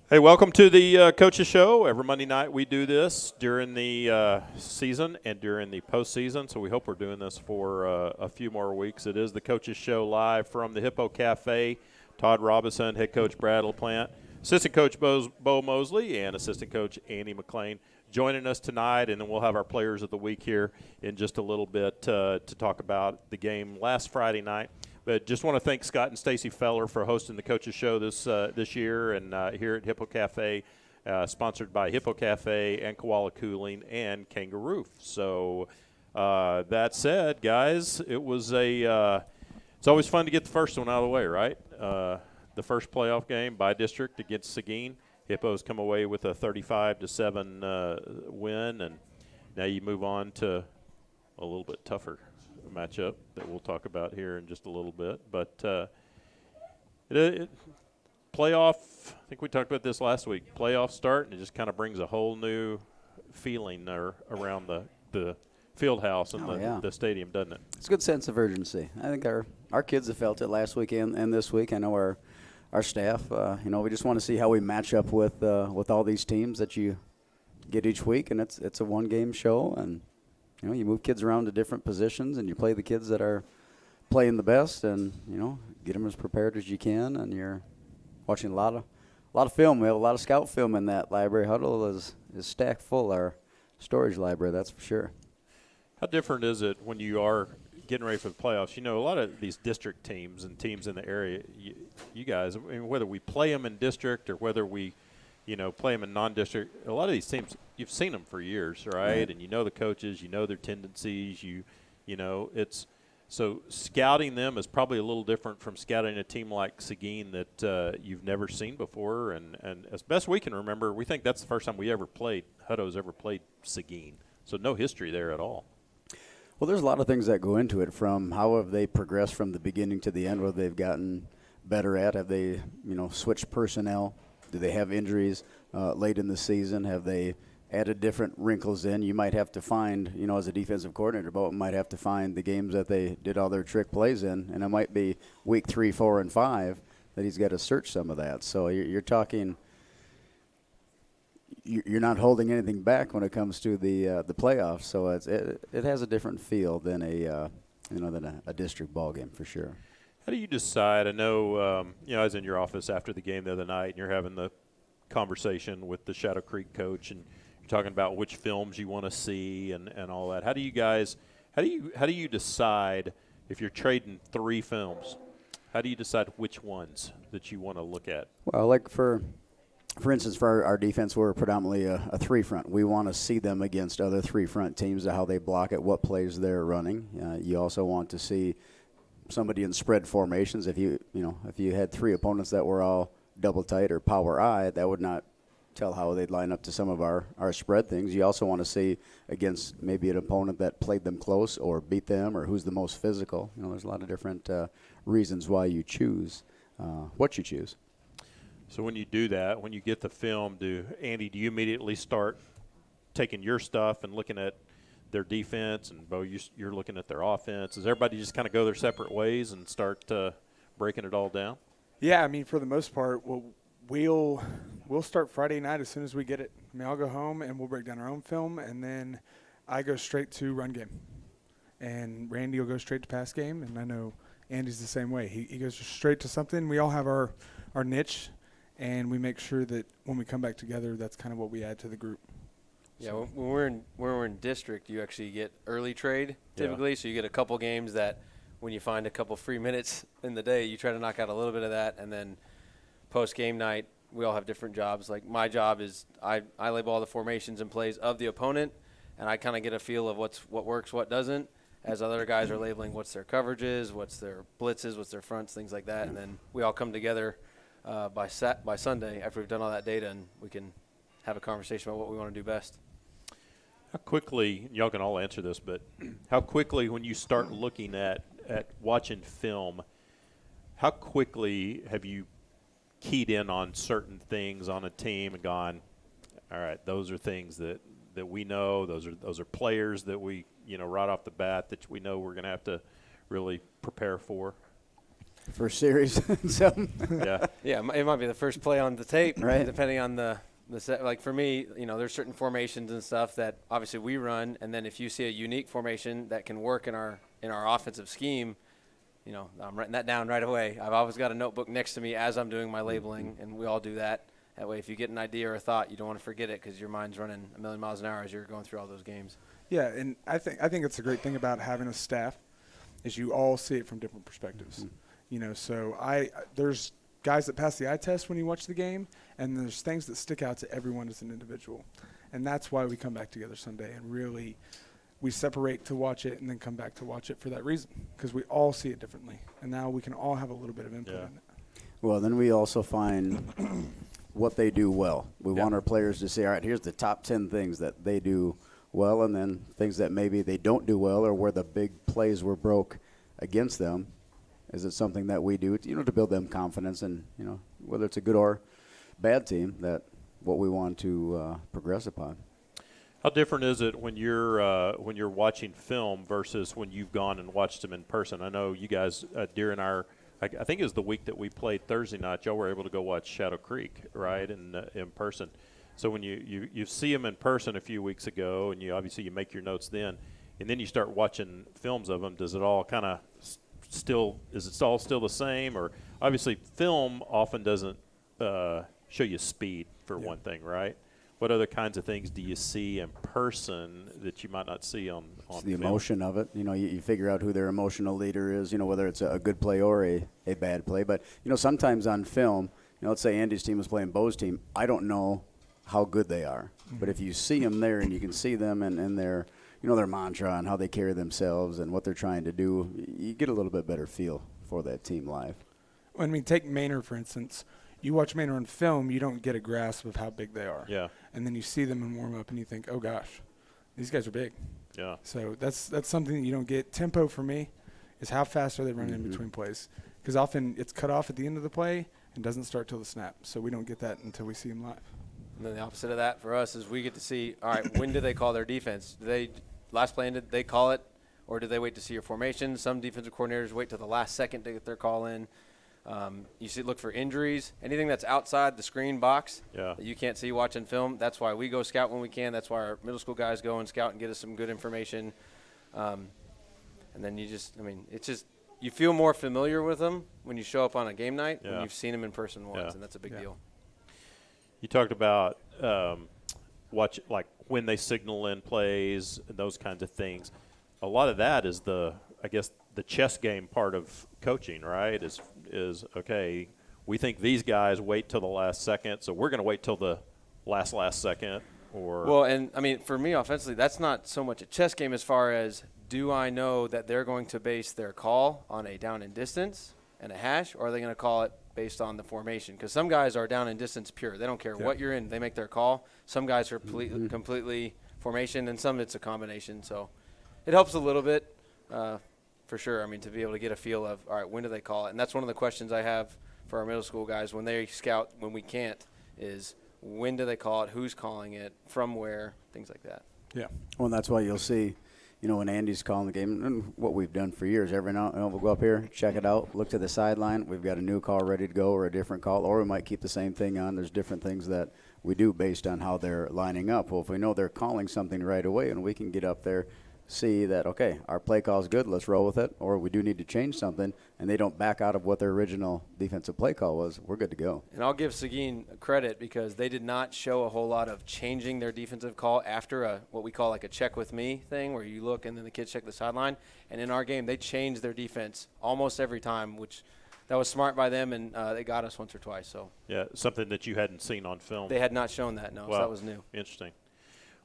Hey, welcome to the Coaches Show. Every Monday night we do this during the season and during the postseason, so we hope we're doing this for a few more weeks. It is the Coaches Show live from the Hippo Cafe. Todd Robinson, head coach Brad LaPlante, assistant coach Bo Mosley, and assistant coach Andy McLean joining us tonight, and then we'll have our players of the week here in just a little bit to talk about the game last Friday night. But just want to thank Scott and Stacy Feller for hosting the Coaches Show this year and here at Hippo Cafe, sponsored by Hippo Cafe and Koala Cooling and Kangaroo. So that said, guys, it's always fun to get the first one out of the way, right? The first playoff game by district against Seguin. Hippos come away with a 35-7 win, and now you move on to a little bit tougher matchup that we'll talk about here in just a little bit. But playoff, I think we talked about this last week, playoff start, and it just kind of brings a whole new feeling around the field house and the stadium, doesn't it? It's a good sense of urgency. I think our kids have felt it last week and this week. I know our staff, we just want to see how we match up with all these teams that you get each week, and it's a one-game show, and you move kids around to different positions, and you play the kids that are playing the best, and get them as prepared as you can. And you're watching a lot of film. We have a lot of scout film in that library. Hutto is stacked full. Our storage library, that's for sure. How different is it when you are getting ready for the playoffs? A lot of these district teams and teams in the area, you guys, whether we play them in district or whether we play them in non-district, a lot of these teams, you've seen them for years, right? And you know the coaches, you know their tendencies, it's so scouting them is probably a little different from scouting a team like Seguin that you've never seen before. And as best we can remember, we think that's the first time Hutto's ever played Seguin. So no history there at all. Well, there's a lot of things that go into it, from how have they progressed from the beginning to the end, what they've gotten better at. Have they, switched personnel? Do they have injuries late in the season? Have they added different wrinkles in? You might have to find, as a defensive coordinator, Bo might have to find the games that they did all their trick plays in, and it might be week 3, 4, and 5 that he's got to search some of that. So you're talking, you're not holding anything back when it comes to the playoffs. So it has a different feel than a district ball game for sure. How do you decide? I know, I was in your office after the game the other night, and you're having the conversation with the Shadow Creek coach, and you're talking about which films you want to see and all that. How do you decide if you're trading 3 films? How do you decide which ones that you want to look at? Well, like for instance, for our defense, we're predominantly a 3-front. We want to see them against other 3-front teams, how they block it, what plays they're running. You also want to see somebody in spread formations. If you had 3 opponents that were all double tight or power I, that would not tell how they'd line up to some of our spread things. You also want to see against maybe an opponent that played them close or beat them, or who's the most physical. There's a lot of different reasons why you choose what you choose. So when you do that, when you get the film, Andy, do you immediately start taking your stuff and looking at their defense, and Bo, you're looking at their offense? Does everybody just kind of go their separate ways and start breaking it all down? Yeah, for the most part, we'll start Friday night as soon as we get it. I'll go home and we'll break down our own film, and then I go straight to run game, and Randy will go straight to pass game, and I know Andy's the same way. He goes straight to something. We all have our niche, and we make sure that when we come back together, that's kind of what we add to the group. Yeah, when we're in district, you actually get early trade typically. So you get a couple games that when you find a couple free minutes in the day, you try to knock out a little bit of that. And then post-game night, we all have different jobs. Like my job is I label all the formations and plays of the opponent, and I kind of get a feel of what works, what doesn't, as other guys are labeling what's their coverages, what's their blitzes, what's their fronts, things like that. And then we all come together by Sunday after we've done all that data, and we can have a conversation about what we want to do best. How quickly, y'all can all answer this, but how quickly when you start looking at watching film, how quickly have you keyed in on certain things on a team and gone, all right, those are things that we know, those are players that we, right off the bat that we know we're going to have to really prepare for? First series. So, Yeah. Yeah, it might be the first play on the tape, Right. depending on the set. Like for me, there's certain formations and stuff that obviously we run, and then if you see a unique formation that can work in our offensive scheme, I'm writing that down right away. I've always got a notebook next to me as I'm doing my labeling, and we all do that. That way, if you get an idea or a thought, you don't want to forget it because your mind's running a million miles an hour as you're going through all those games. Yeah, and I think it's a great thing about having a staff is you all see it from different perspectives. So there's guys that pass the eye test when you watch the game, and there's things that stick out to everyone as an individual. And that's why we come back together Sunday and really we separate to watch it and then come back to watch it for that reason because we all see it differently. And now we can all have a little bit of input in it. well, then we also find what they do well. We want our players to say, all right, here's the top 10 things that they do well, and then things that maybe they don't do well or where the big plays were broke against them. Is it something that we do, to build them confidence and, whether it's a good or bad team, that what we want to progress upon. How different is it when you're watching film versus when you've gone and watched them in person? I know you guys during our I think it was the week that we played Thursday night, y'all were able to go watch Shadow Creek, right, in person. So when you see them in person a few weeks ago, and you make your notes then, and then you start watching films of them, does it all kind of is it all still the same? Or obviously film often doesn't show you speed for one thing, right? What other kinds of things do you see in person that you might not see on It's the film? emotion of it. You figure out who their emotional leader is, whether it's a good play or a bad play. But, sometimes on film, let's say Andy's team is playing Bo's team, I don't know how good they are. Mm-hmm. But if you see them there and you can see them and their, their mantra and how they carry themselves and what they're trying to do, you get a little bit better feel for that team live. I mean, take Maynard, for instance. You watch Maynard on film, you don't get a grasp of how big they are. Yeah. And then you see them in warm-up and you think, oh, gosh, these guys are big. Yeah. So that's something you don't get. Tempo for me is how fast are they running in between plays. Because often it's cut off at the end of the play and doesn't start till the snap. So we don't get that until we see them live. And then the opposite of that for us is we get to see, all right, when do they call their defense? Last play ended, they call it, or do they wait to see your formation? Some defensive coordinators wait till the last second to get their call in. Look for injuries, anything that's outside the screen box that you can't see watching film. That's why we go scout when we can. That's why our middle school guys go and scout and get us some good information. And then you feel more familiar with them when you show up on a game night when you've seen them in person once, and that's a big deal. You talked about when they signal in plays and those kinds of things. A lot of that is the chess game part of coaching, right? Is okay, we think these guys wait till the last second, so we're going to wait till the last second. For me offensively, that's not so much a chess game as far as do I know that they're going to base their call on a down and distance and a hash, or are they going to call it based on the formation? Because some guys are down and distance pure. They don't care what you're in. They make their call. Some guys are completely formation, and some it's a combination. So it helps a little bit. For sure. To be able to get a feel of, all right, when do they call it? And that's one of the questions I have for our middle school guys when they scout, when we can't, is when do they call it, who's calling it, from where, things like that. Yeah. Well, and that's why you'll see, when Andy's calling the game, and what we've done for years, every now and then we'll go up here, check it out, look to the sideline, we've got a new call ready to go or a different call, or we might keep the same thing on. There's different things that we do based on how they're lining up. Well, if we know they're calling something right away and we can get up there, see that, okay, our play call is good, let's roll with it, or we do need to change something, and they don't back out of what their original defensive play call was, we're good to go. And I'll give Seguin credit because they did not show a whole lot of changing their defensive call after what we call like a check with me thing where you look and then the kids check the sideline. And in our game, they changed their defense almost every time, which that was smart by them, and they got us once or twice. So yeah, something that you hadn't seen on film. They had not shown that, no, so that was new. Interesting.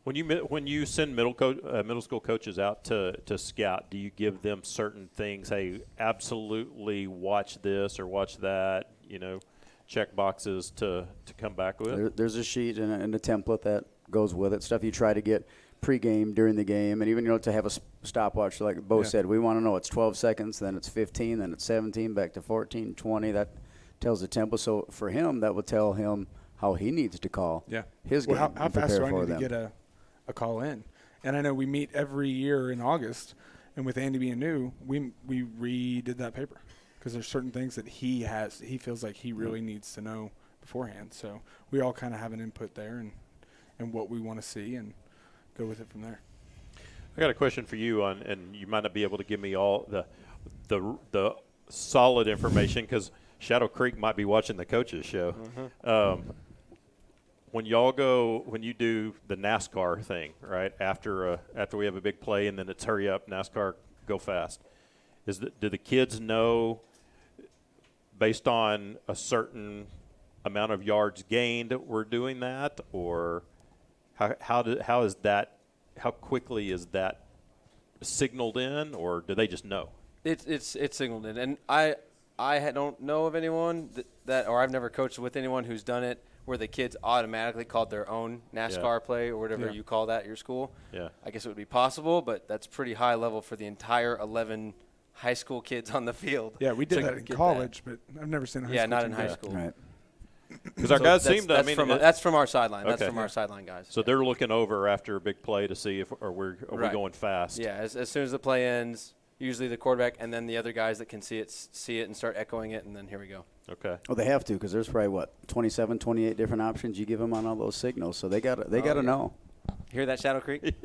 When you send middle school coaches out to scout, do you give them certain things? Hey, absolutely watch this or watch that. Check boxes to come back with. There's a sheet and a template that goes with it. Stuff you try to get pregame, during the game, and even to have a stopwatch. Like Bo said, we want to know it's 12 seconds, then it's 15, then it's 17, back to 14, 20. That tells the tempo. So for him, that will tell him how he needs to call his game. How fast do I need to get a call in? And I know we meet every year in August, and with Andy being new, we redid that paper. because there's certain things that he feels like he really needs to know beforehand. So we all kind of have an input there and what we want to see and go with it from there. I got a question for you on, and you might not be able to give me all the solid information because Shadow Creek might be watching the coaches show. When you do the NASCAR thing, right, after we have a big play and then it's hurry up, NASCAR, go fast, do the kids know based on a certain amount of yards gained we're doing that, or how quickly is that signaled in, or do they just know? It's signaled in, and I don't know of anyone that or I've never coached with anyone who's done it where the kids automatically called their own NASCAR play or whatever you call that at your school. Yeah. I guess it would be possible, but that's pretty high level for the entire 11 high school kids on the field. Yeah, we did that in college, but I've never seen a high school not team in high do school. Right. Because our guys seem to. That's from our sideline. That's Okay. from our sideline guys. So they're looking over after a big play to see if are we going fast. Yeah, as soon as the play ends, usually the quarterback and then the other guys that can see it and start echoing it, and then here we go. Okay. Well, they have to because there's probably 27, 28 different options you give them on all those signals. So they got to know. Hear that, Shadow Creek?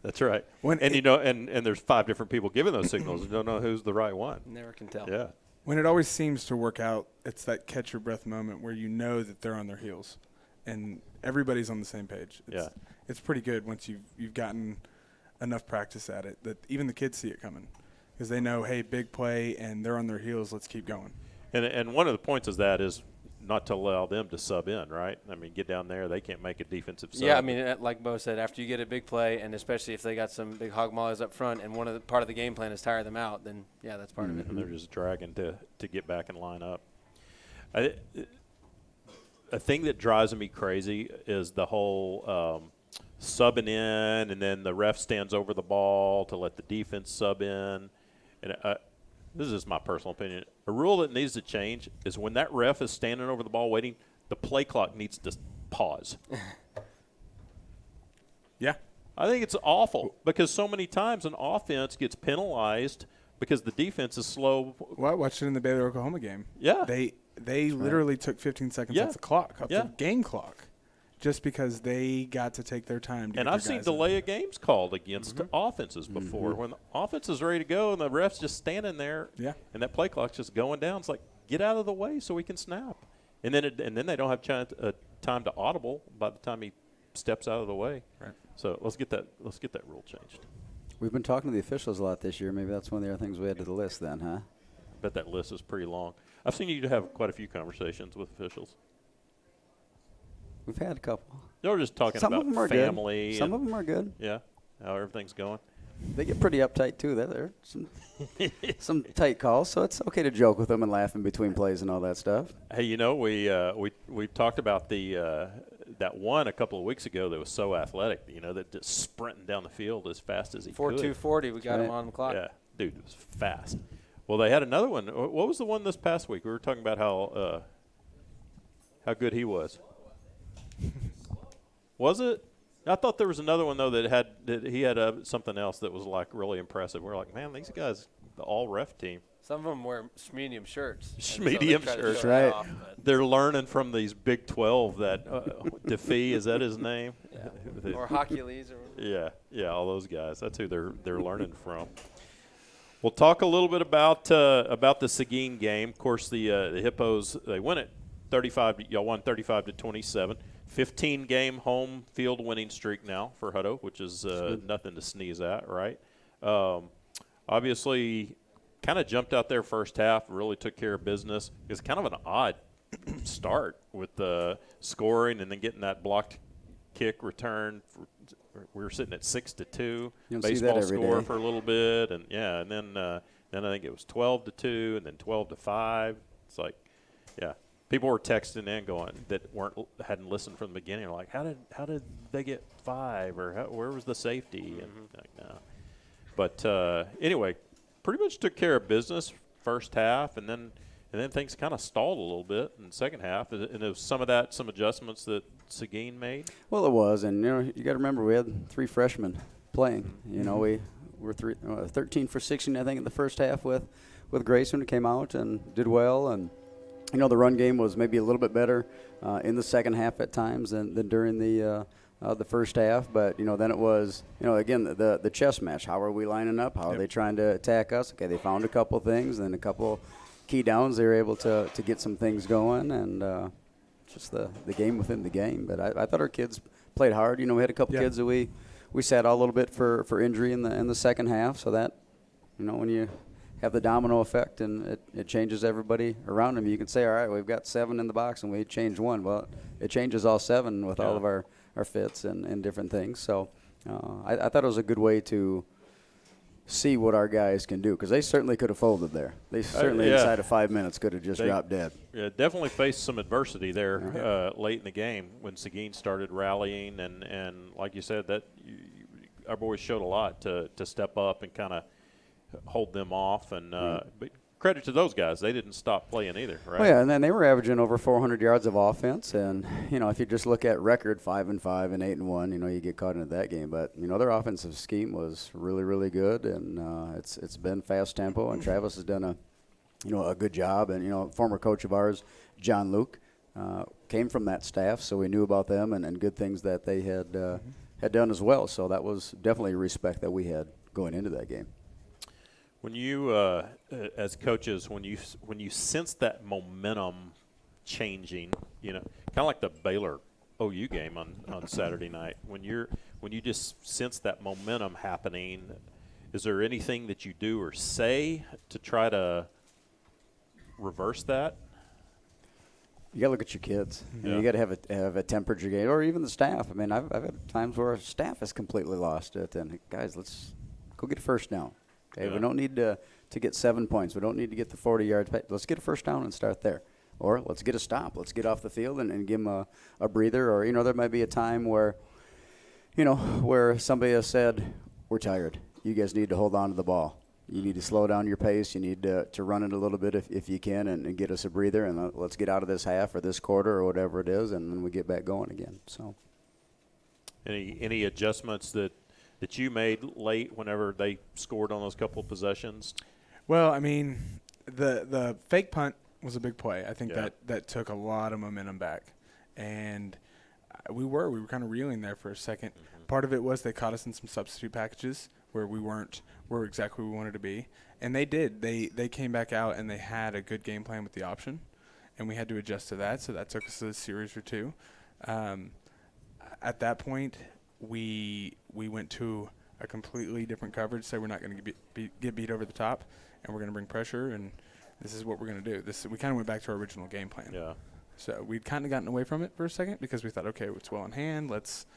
That's right. And there's 5 different people giving those signals. You don't know who's the right one. Never can tell. Yeah. When it always seems to work out, it's that catch your breath moment where you know that they're on their heels and everybody's on the same page. It's pretty good once you've gotten enough practice at it that even the kids see it coming because they know, hey, big play and they're on their heels. Let's keep going. And one of the points of that is not to allow them to sub in, right? I mean, get down there. They can't make a defensive sub. Yeah, I mean, like Bo said, after you get a big play, and especially if they got some big hog mollies up front, and part of the game plan is tire them out, then, yeah, that's part of it. And they're just dragging to get back and line up. A thing that drives me crazy is the whole subbing in, and then the ref stands over the ball to let the defense sub in. And this is just my personal opinion. A rule that needs to change is when that ref is standing over the ball waiting, the play clock needs to pause. Yeah. I think it's awful because so many times an offense gets penalized because the defense is slow. Well, I watched it in the Baylor-Oklahoma game. Yeah. They literally took 15 seconds off the clock, off the game clock, just because they got to take their time. And I've seen delay of games called against offenses before when the offense is ready to go and the ref's just standing there. Yeah. And that play clock's just going down. It's like, get out of the way so we can snap. And then they don't have time to audible by the time he steps out of the way. Right. So let's get that rule changed. We've been talking to the officials a lot this year. Maybe that's one of the other things we add to the list then, huh? I bet that list is pretty long. I've seen you have quite a few conversations with officials. We've had a couple. They were just talking Some about of them are family. good. Some of them are good. Yeah, how everything's going. They get pretty uptight, too. There are some tight calls, so it's okay to joke with them and laugh in between plays and all that stuff. Hey, we talked about that one a couple of weeks ago that was so athletic, that just sprinting down the field as fast as he could. 4.240, we got him on the clock. Yeah, dude, it was fast. Well, they had another one. What was the one this past week? We were talking about how good he was. Was it? I thought there was another one though that he had something else that was like really impressive. We're like, man, these guys, the all ref team. Some of them wear medium shirts. Medium shirts, right? They're learning from these Big 12. That Defee, is that his name? Yeah. Or Hercules. Yeah, all those guys. That's who they're learning from. We'll talk a little bit about the Seguin game. Of course, the Hippos, they win it 35. Y'all won 35-27. 15-game home field winning streak now for Hutto, which is nothing to sneeze at, right? Obviously, kind of jumped out there first half, really took care of business. It's kind of an odd start with the scoring and then getting that blocked kick return. We were sitting at 6-2. Baseball score for a little bit, and then I think it was 12-2, and then 12-5. It's like, yeah. People were texting in going that hadn't listened from the beginning. Like, how did they get 5, or where was the safety? And like, no. But anyway, pretty much took care of business first half, and then things kind of stalled a little bit in the second half. And it was some adjustments that Seguin made. Well, it was, and you got to remember we had 3 freshmen playing. We were 13 for 16, I think, in the first half with with Grayson, who came out and did well. And, the run game was maybe a little bit better in the second half at times than during the first half. But, then it was, again, the chess match. How are we lining up? How are they trying to attack us? Okay, they found a couple things, and a couple key downs. They were able to get some things going, and just the game within the game. But I thought our kids played hard. We had a couple kids that we sat out a little bit for injury in the second half. So that, when you have the domino effect and it changes everybody around them, you can say, all right, we've got 7 in the box and we change 1. Well, it changes all 7 with all of our fits and different things. So I thought it was a good way to see what our guys can do, because they certainly could have folded there. They certainly inside of 5 minutes could have just dropped dead. Yeah, definitely faced some adversity there late in the game when Seguin started rallying, and like you said, that our boys showed a lot to step up and kind of hold them off. And but credit to those guys, they didn't stop playing either, right? Well, yeah, and then they were averaging over 400 yards of offense, and if you just look at record 5-5 and 8-1, you get caught into that game. But their offensive scheme was really, really good, and it's been fast tempo, and Travis has done a good job. And former coach of ours, John Luke, came from that staff, so we knew about them and good things that they had done as well. So that was definitely a respect that we had going into that game. When you, as coaches, when you sense that momentum changing, kind of like the Baylor OU game on Saturday night, when you just sense that momentum happening, is there anything that you do or say to try to reverse that? You got to look at your kids. You got to have a temperature gauge, or even the staff. I mean, I've had times where our staff has completely lost it, and guys, let's go get a first down. Okay, we don't need to get 7 points. We don't need to get the 40 yards. Let's get a first down and start there. Or let's get a stop. Let's get off the field and give them a breather. Or, there might be a time where, where somebody has said, we're tired. You guys need to hold on to the ball. You need to slow down your pace. You need to run it a little bit if you can and get us a breather. And let's get out of this half or this quarter or whatever it is, and then we get back going again. So, any adjustments that you made late whenever they scored on those couple of possessions? Well, I mean, the fake punt was a big play. I think that took a lot of momentum back. And we were kind of reeling there for a second. Mm-hmm. Part of it was they caught us in some substitute packages where we weren't exactly where we wanted to be. And they did. They came back out and they had a good game plan with the option. And we had to adjust to that, so that took us a series or two. At that point, we went to a completely different coverage, so we're not going to get beat over the top, and we're going to bring pressure, and this is what we're going to do. We kind of went back to our original game plan. Yeah. So we'd kind of gotten away from it for a second because we thought, okay, it's well in hand. Let's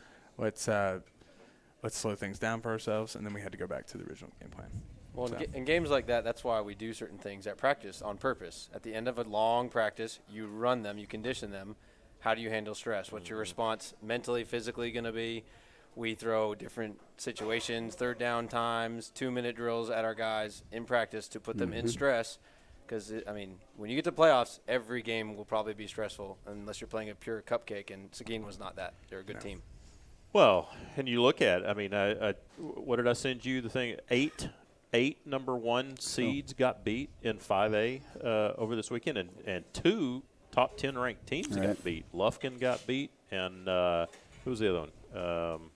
slow things down for ourselves, and then we had to go back to the original game plan. Well, in games like that, that's why we do certain things at practice on purpose. At the end of a long practice, you run them, you condition them. How do you handle stress? What's your response mentally, physically going to be? We throw different situations, third down times, 2-minute drills at our guys in practice to put them in stress. Because, when you get to playoffs, every game will probably be stressful unless you're playing a pure cupcake, and Seguin was not that. They're a good team. Well, and you look at, what did I send you? The thing, eight number 1 seeds got beat in 5A over this weekend, and 2 top 10 ranked teams got beat. Lufkin got beat, and who was the other one?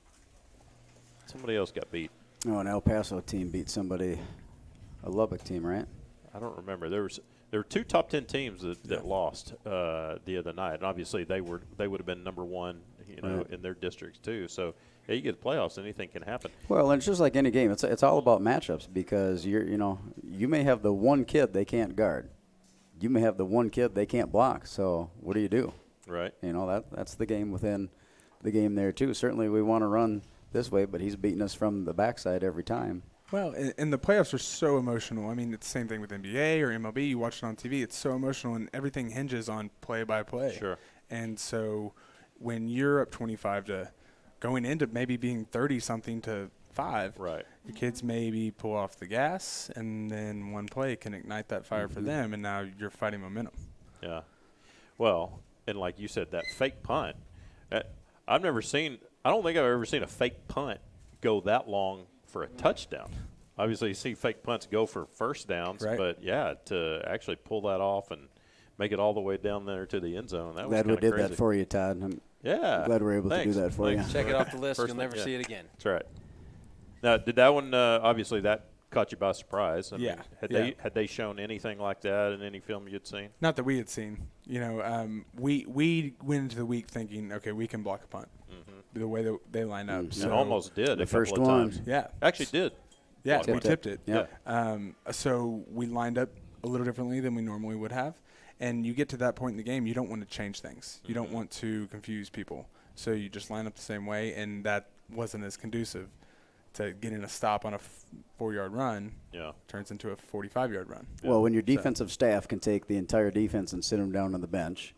Somebody else got beat. Oh, an El Paso team beat somebody, a Lubbock team, right? I don't remember. There were 2 top 10 teams that lost the other night, and obviously they would have been number 1, in their districts too. So you get the playoffs, anything can happen. Well, and it's just like any game. It's all about matchups, because you may have the one kid they can't guard. You may have the one kid they can't block. So what do you do? Right. That's the game within the game there too. Certainly we want to run this way, but he's beating us from the backside every time. Well, and the playoffs are so emotional. It's the same thing with NBA or MLB. You watch it on TV. It's so emotional, and everything hinges on play-by-play. Sure. And so when you're up 25 to going into maybe being 30-something to 5, right, your kids maybe pull off the gas, and then one play can ignite that fire for them, and now you're fighting momentum. Yeah. Well, and like you said, that fake punt, I don't think I've ever seen a fake punt go that long for a touchdown. obviously you see fake punts go for first downs, Right. but yeah, to actually pull that off and make it all the way down there to the end zone, that Glad we was did crazy. that for you, Todd. I'm Yeah. glad we're able to do Thanks. that for you. Thanks. Check it off the list. First You'll one, never yeah. see it again. That's right. Now, did that one obviously that caught you by surprise? I Yeah. mean, had they shown anything like that in any film you'd seen? Not that we had seen. We went into the week thinking, okay, we can block a punt. The way that they line up. Mm-hmm. So, And almost did the a first couple of one. times. Yeah. Actually did. Yeah, Block we punt. tipped it. Yeah. So we lined up a little differently than we normally would have. And you get to that point in the game, you don't want to change things. You don't want to confuse people. So you just line up the same way, and that wasn't as conducive to getting a stop on a 4-yard run. Yeah. Turns into a 45-yard run. Well, when your defensive staff can take the entire defense and sit them down on the bench,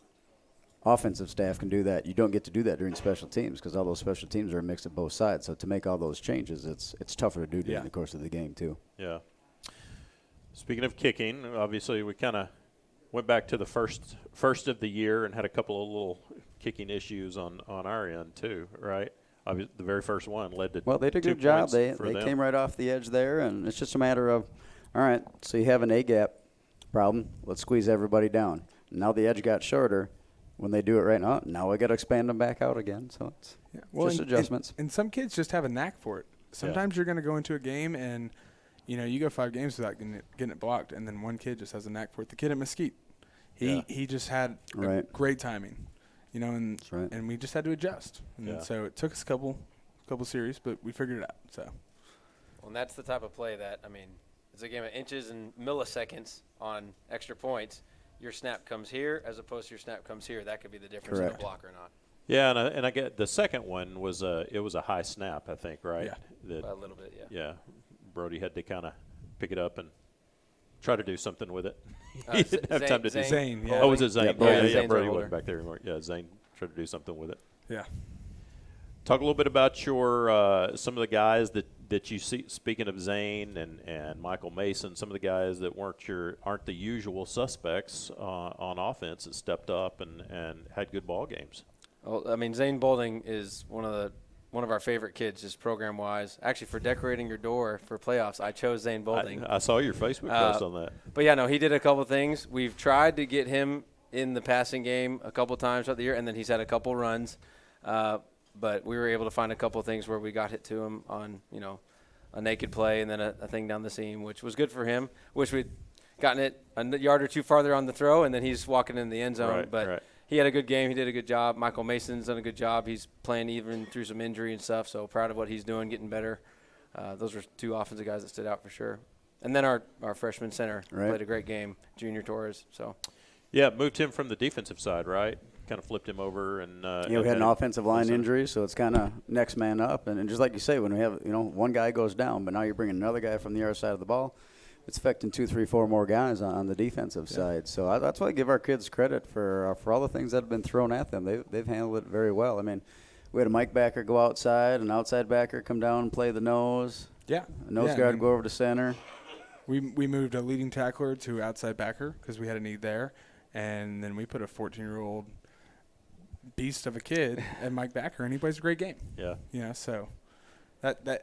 offensive staff can do that. You don't get to do that during special teams because all those special teams are a mix of both sides. So to make all those changes, it's tougher to do during the course of the game too. Yeah. Speaking of kicking, obviously we kind of went back to the first of the year and had a couple of little kicking issues on our end too, right? The very first one led to Well, they did a 2 good job. points They for them. came right off the edge there, and it's just a matter of, all right, so you have an A-gap problem. Let's squeeze everybody down. Now the edge got shorter. When they do it right now we got to expand them back out again. So it's just adjustments. And some kids just have a knack for it. Sometimes you're going to go into a game and, you go 5 games without getting it blocked, and then one kid just has a knack for it. The kid at Mesquite, he just had great timing, and That's right. and we just had to adjust. And so it took us a couple series, but we figured it out. So. Well, and that's the type of play that, it's a game of inches and milliseconds on extra points. Your snap comes here as opposed to your snap comes here. That could be the difference in a block or not. Yeah, and I get the second one was it was a high snap, I think, right? Yeah. A little bit, yeah. Yeah, Brody had to kind of pick it up and try to do something with it. Uh, He didn't have time to do Zane, yeah. Oh, was it Zane? Yeah, Yeah, Zane's yeah, our Brody holder. wasn't back there anymore. Yeah, Zane tried to do something with it. Yeah. Talk a little bit about your some of the guys that you see. Speaking of Zane and Michael Mason, some of the guys that aren't the usual suspects on offense that stepped up and had good ball games. Well, Zane Bolding is one of our favorite kids, just program wise. Actually, for decorating your door for playoffs, I chose Zane Bolding. I saw your Facebook post on that. But yeah, no, he did a couple things. We've tried to get him in the passing game a couple times throughout the year, and then he's had a couple runs. But we were able to find a couple things where we got hit to him on, a naked play and then a thing down the seam, which was good for him. Wish we'd gotten it a yard or two farther on the throw, and then he's walking in the end zone. But he had a good game. He did a good job. Michael Mason's done a good job. He's playing even through some injury and stuff, so proud of what he's doing, getting better. Those are 2 offensive guys that stood out for sure. And then our freshman center played a great game, Junior Torres. So. Yeah, moved him from the defensive side, right? Kind of flipped him over and we had an offensive line injury, so it's kind of next man up. And just like you say, when we have one guy goes down, but now you're bringing another guy from the other side of the ball, it's affecting 2, 3, 4 more guys on the defensive side. So that's why I give our kids credit for all the things that have been thrown at them. They've handled it very well. We had a Mike backer go outside, an outside backer come down and play the nose. Yeah. A nose guard go over to center. We moved a leading tackler to outside backer because we had a need there, and then we put a 14-year-old beast of a kid at Mike backer, and he plays a great game. Yeah. So that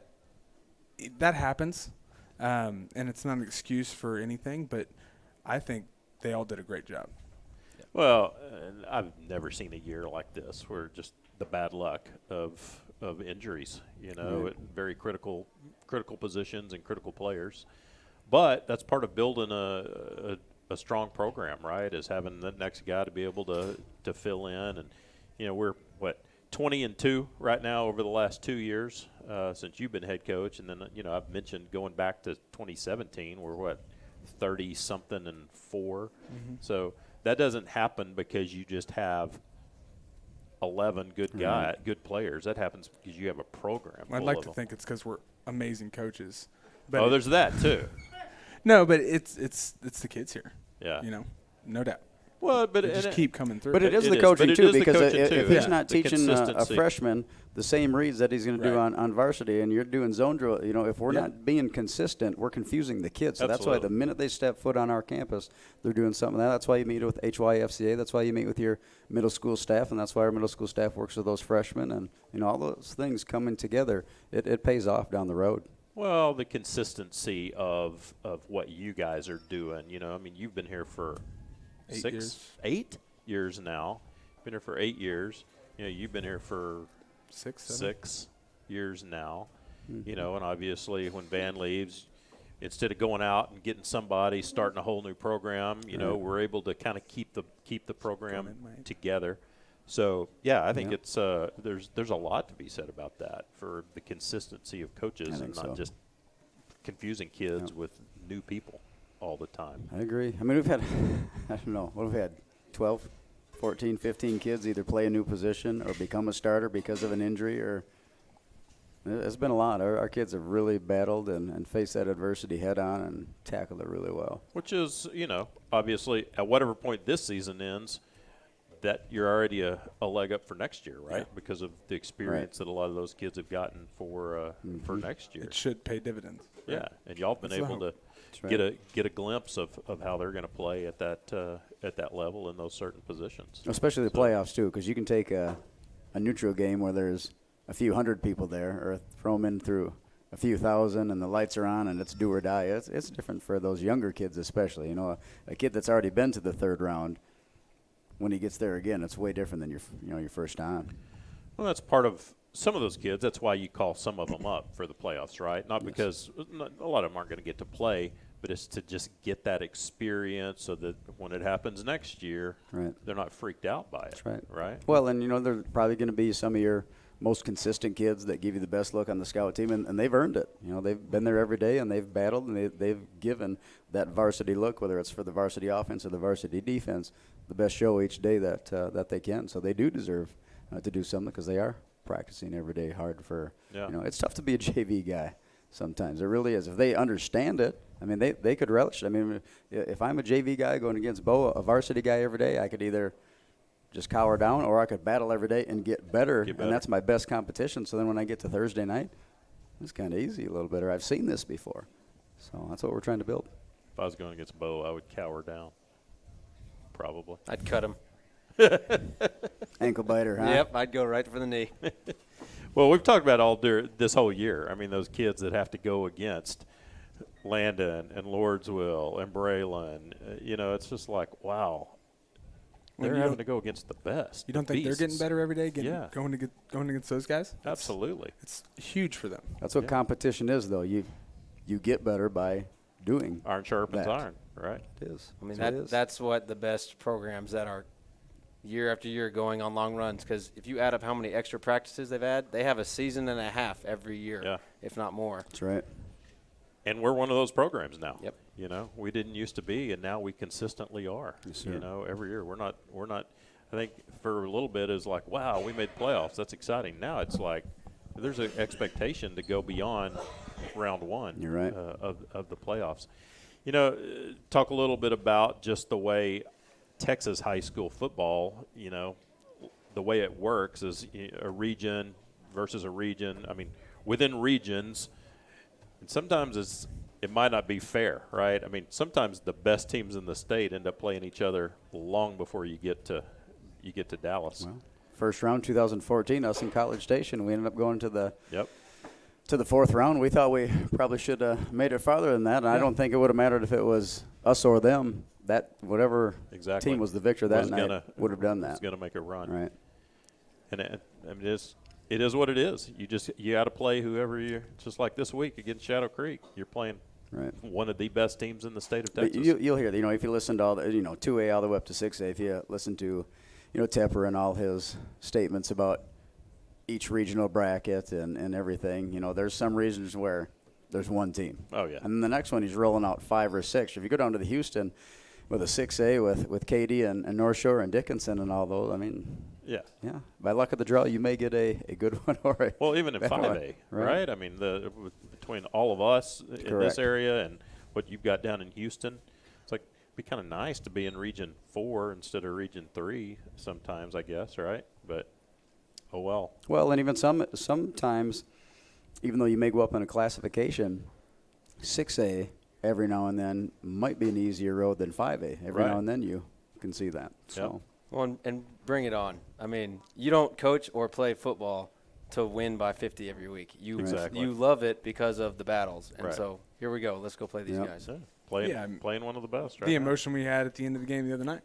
happens, and it's not an excuse for anything, but I think they all did a great job. Well, I've never seen a year like this where just the bad luck of injuries, at very critical positions and critical players. But that's part of building a strong program, right, is having the next guy to be able to fill in. And, we're, 20-2 right now over the last 2 years since you've been head coach. And then, I've mentioned going back to 2017, we're, 30-something and 4. Mm-hmm. So that doesn't happen because you just have 11 good players. That happens because you have a program. I'd like to think it's because we're amazing coaches. But there's that too. No, but it's the kids here. Yeah. No doubt. Well, but they just keep coming through. But it is It the is, coaching but it too, is the because coaching if too, he's yeah. not The teaching a consistency. freshman the same reads that he's going to do Right. on varsity, and you're doing zone drill, if we're not being consistent, we're confusing the kids. So that's why the minute they step foot on our campus, they're doing something. That's why you meet with HYFCA. That's why you meet with your middle school staff, and that's why our middle school staff works with those freshmen. And all those things coming together, it pays off down the road. Well, the consistency of what you guys are doing. You know, I mean, you've been here for 8 years now. Been here for 8 years. You know, you've been here for 6 years now. You know, and obviously when Van leaves, instead of going out and getting somebody starting a whole new program, you know, we're able to kind of keep the program together. So yeah, I think it's there's a lot to be said about that for the consistency of coaches and not just confusing kids with new people all the time. I agree. I mean, we've had, I don't know, what have we had, 12, 14, 15 kids either play a new position or become a starter because of an injury, or it's been a lot. Our kids have really battled and faced that adversity head on and tackled it really well. Which is, you know, obviously at whatever point this season ends, that you're already a leg up for next year, right? Because of the experience that a lot of those kids have gotten for next year. It should pay dividends. Right? Yeah, and y'all have been able to get a glimpse of how they're going to play at that level in those certain positions. Especially the playoffs too, because you can take a neutral game where there's a few hundred people there, or throw them in through a few thousand and the lights are on and it's do or die. It's different for those younger kids especially. You know, a kid that's already been to the third round, when he gets there again, it's way different than your first time. Well, that's part of some of those kids. That's why you call some of them up for the playoffs, right? Not because a lot of them aren't going to get to play, but it's to just get that experience so that when it happens next year, they're not freaked out by it. That's right? Well, and, you know, they're probably going to be some of your most consistent kids that give you the best look on the scout team, and they've earned it. You know, they've been there every day, and they've battled, and they've given that varsity look, whether it's for the varsity offense or the varsity defense, the best show each day that they can. So they do deserve to do something because they are practicing every day hard for, you know, it's tough to be a JV guy sometimes. It really is. If they understand it, I mean, they could relish it. I mean, if I'm a JV guy going against Bo, a varsity guy every day, I could either just cower down or I could battle every day and get better. And that's my best competition. So then when I get to Thursday night, it's kind of easy a little bit, or I've seen this before. So that's what we're trying to build. If I was going against Bo, I would cower down. Probably. I'd cut him. Ankle biter, huh? Yep, I'd go right for the knee. Well, we've talked about this whole year. I mean, those kids that have to go against Landon and Lordsville and Braylon, you know, it's just like, wow. They're having to go against the best. You don't think they're getting better every day going against those guys? Absolutely. It's huge for them. That's what competition is, though. You get better by doing iron sharpens that. iron, right? It is. I mean, that's what the best programs that are year after year going on long runs, because if you add up how many extra practices they've had, they have a season and a half every year, if not more. That's right. And we're one of those programs now. Yep. You know, we didn't used to be, and now we consistently are. Yes, sir. You know, every year we're not. I think for a little bit it was like, wow, we made playoffs. That's exciting. Now it's like there's an expectation to go beyond round one. You're right. Of the playoffs. You know, talk a little bit about just the way Texas high school football, you know, the way it works is a region versus a region. I mean, within regions, and sometimes it might not be fair, right? I mean, sometimes the best teams in the state end up playing each other long before you get to Dallas. Well, first round, 2014, us in College Station, we ended up going to the to the fourth round. We thought we probably should have made it farther than that, and I don't think it would have mattered if it was us or them. That whatever team was the victor that night would have done that. Was going to make a run, right? And I mean, it is what it is. You got to play whoever you're. Just like this week against Shadow Creek, you're playing one of the best teams in the state of Texas. You'll hear, you know, if you listen to all the, 2A all the way up to 6A, if you listen to, Tepper and all his statements about each regional bracket and everything, there's some regions where there's one team. Oh, yeah. And then the next one he's rolling out 5 or 6. If you go down to the Houston with a 6A with Katy and North Shore and Dickinson and all those, I mean, yeah. By luck of the draw, you may get a good one or a well, even in 5A, right? I mean, between all of us in this area and what you've got down in Houston, it's like it'd be kind of nice to be in Region 4 instead of Region 3 sometimes, I guess, right? But oh well. Well, and even sometimes, even though you may go up in a classification, 6A every now and then might be an easier road than 5A. Every now and then you can see that. So. Well, and bring it on. I mean, you don't coach or play football to win by 50 every week. Exactly. You love it because of the battles. And Right. so here we go. Let's go play these guys. Yeah. Playing one of the best, right? The now. emotion we had at the end of the game the other night.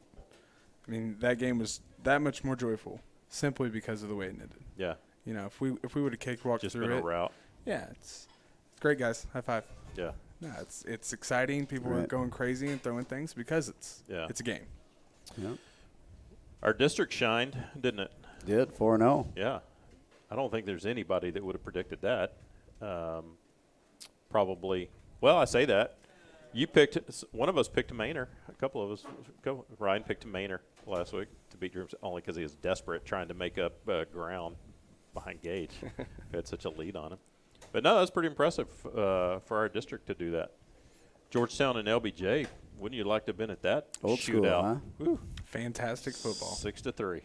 I mean, that game was that much more joyful simply because of the way it ended. Yeah. You know, if we would have cakewalked Just through been a it, route. yeah, it's great, guys. High five. Yeah. No, it's exciting. People are Right. going crazy and throwing things because it's a game. Yep. Our district shined, didn't it? Did 4-0. Yeah. I don't think there's anybody that would have predicted that. Probably. Well, I say that. You picked – one of us picked a Mainer. A couple of us – Ryan picked a Mainer last week to beat Dreams only because he was desperate trying to make up ground behind Gage. We had such a lead on him. But, no, that's pretty impressive for our district to do that. Georgetown and LBJ, wouldn't you like to have been at that Old school, shootout? huh? Woo. Fantastic football. 6-3.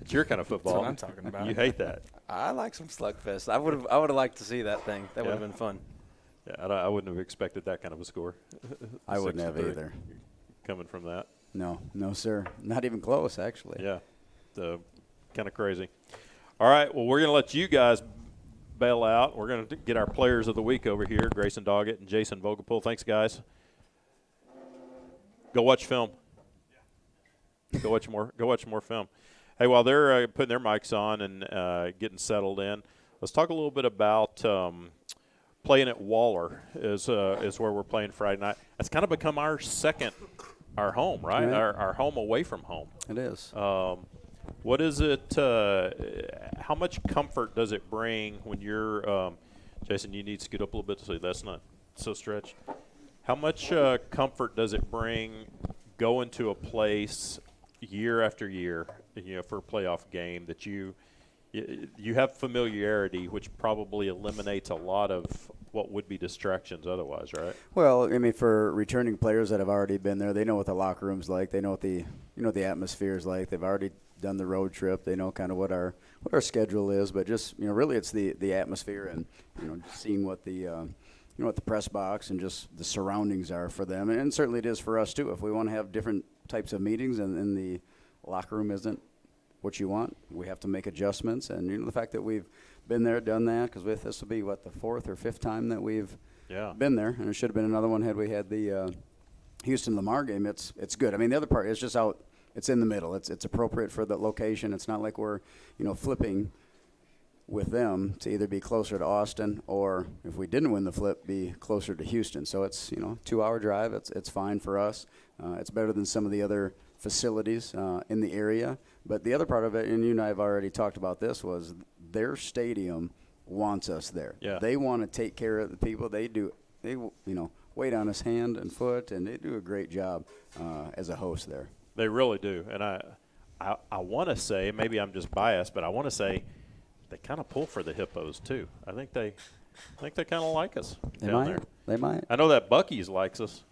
It's your kind of football. That's what I'm talking about. You hate that. I like some slugfest. I would have liked to see that thing. That would have Yeah. been fun. Yeah, I wouldn't have expected that kind of a score. I wouldn't have 6-3 either. Coming from that. No, sir. Not even close, actually. Yeah, kind of crazy. All right, well, we're going to let you guys bail out. We're going to get our players of the week over here, Grayson Doggett and Jason Vogelpool. Thanks, guys. Go watch film. Go watch more film. Hey, while they're putting their mics on and getting settled in, let's talk a little bit about playing at Waller is where we're playing Friday night. It's kind of become our home, right? Right. Our home away from home. It is. What is it? How much comfort does it bring when you're, Jason? You need to scoot up a little bit so that's not so stretched. How much comfort does it bring going to a place year after year, for a playoff game that you have familiarity, which probably eliminates a lot of what would be distractions otherwise, right? Well, I mean, for returning players that have already been there, they know what the locker room's like. They know what the atmosphere is like. They've already done the road trip. They know kind of what our schedule is. But just really, it's the atmosphere and seeing what the what the press box and just the surroundings are for them, and certainly it is for us too. If we want to have different types of meetings and the locker room isn't what you want, we have to make adjustments. And the fact that we've been there, done that, because this will be the 4th or 5th time that we've been there, and it should have been another one had we had the Houston Lamar game. It's good. I mean, the other part is just out. It's in the middle. It's appropriate for the location. It's not like we're flipping with them to either be closer to Austin or, if we didn't win the flip, be closer to Houston. So it's 2-hour drive. It's fine for us. It's better than some of the other facilities in the area. But the other part of it, and you and I have already talked about this, was their stadium wants us there. Yeah. They want to take care of the people. They wait on us hand and foot, and they do a great job as a host there. They really do. And I want to say, maybe I'm just biased, but I want to say they kind of pull for the Hippos too. I think they kind of like us down there. They might. I know that Buc-ee's likes us.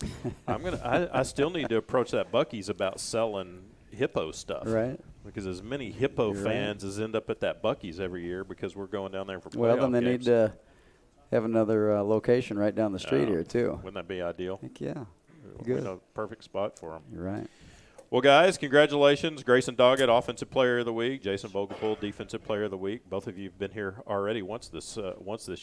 I still need to approach that Buc-ee's about selling Hippo stuff. Right. Because as many Hippo You're fans as end up at that Buc-ee's every year because we're going down there for playoff Well, then they games. need to have another location right down the street here too. Wouldn't that be ideal? Heck yeah. Good. A perfect spot for them. You're right. Well, guys, congratulations. Grayson Doggett, Offensive Player of the Week. Jason Vogelpool, Defensive Player of the Week. Both of you have been here already once this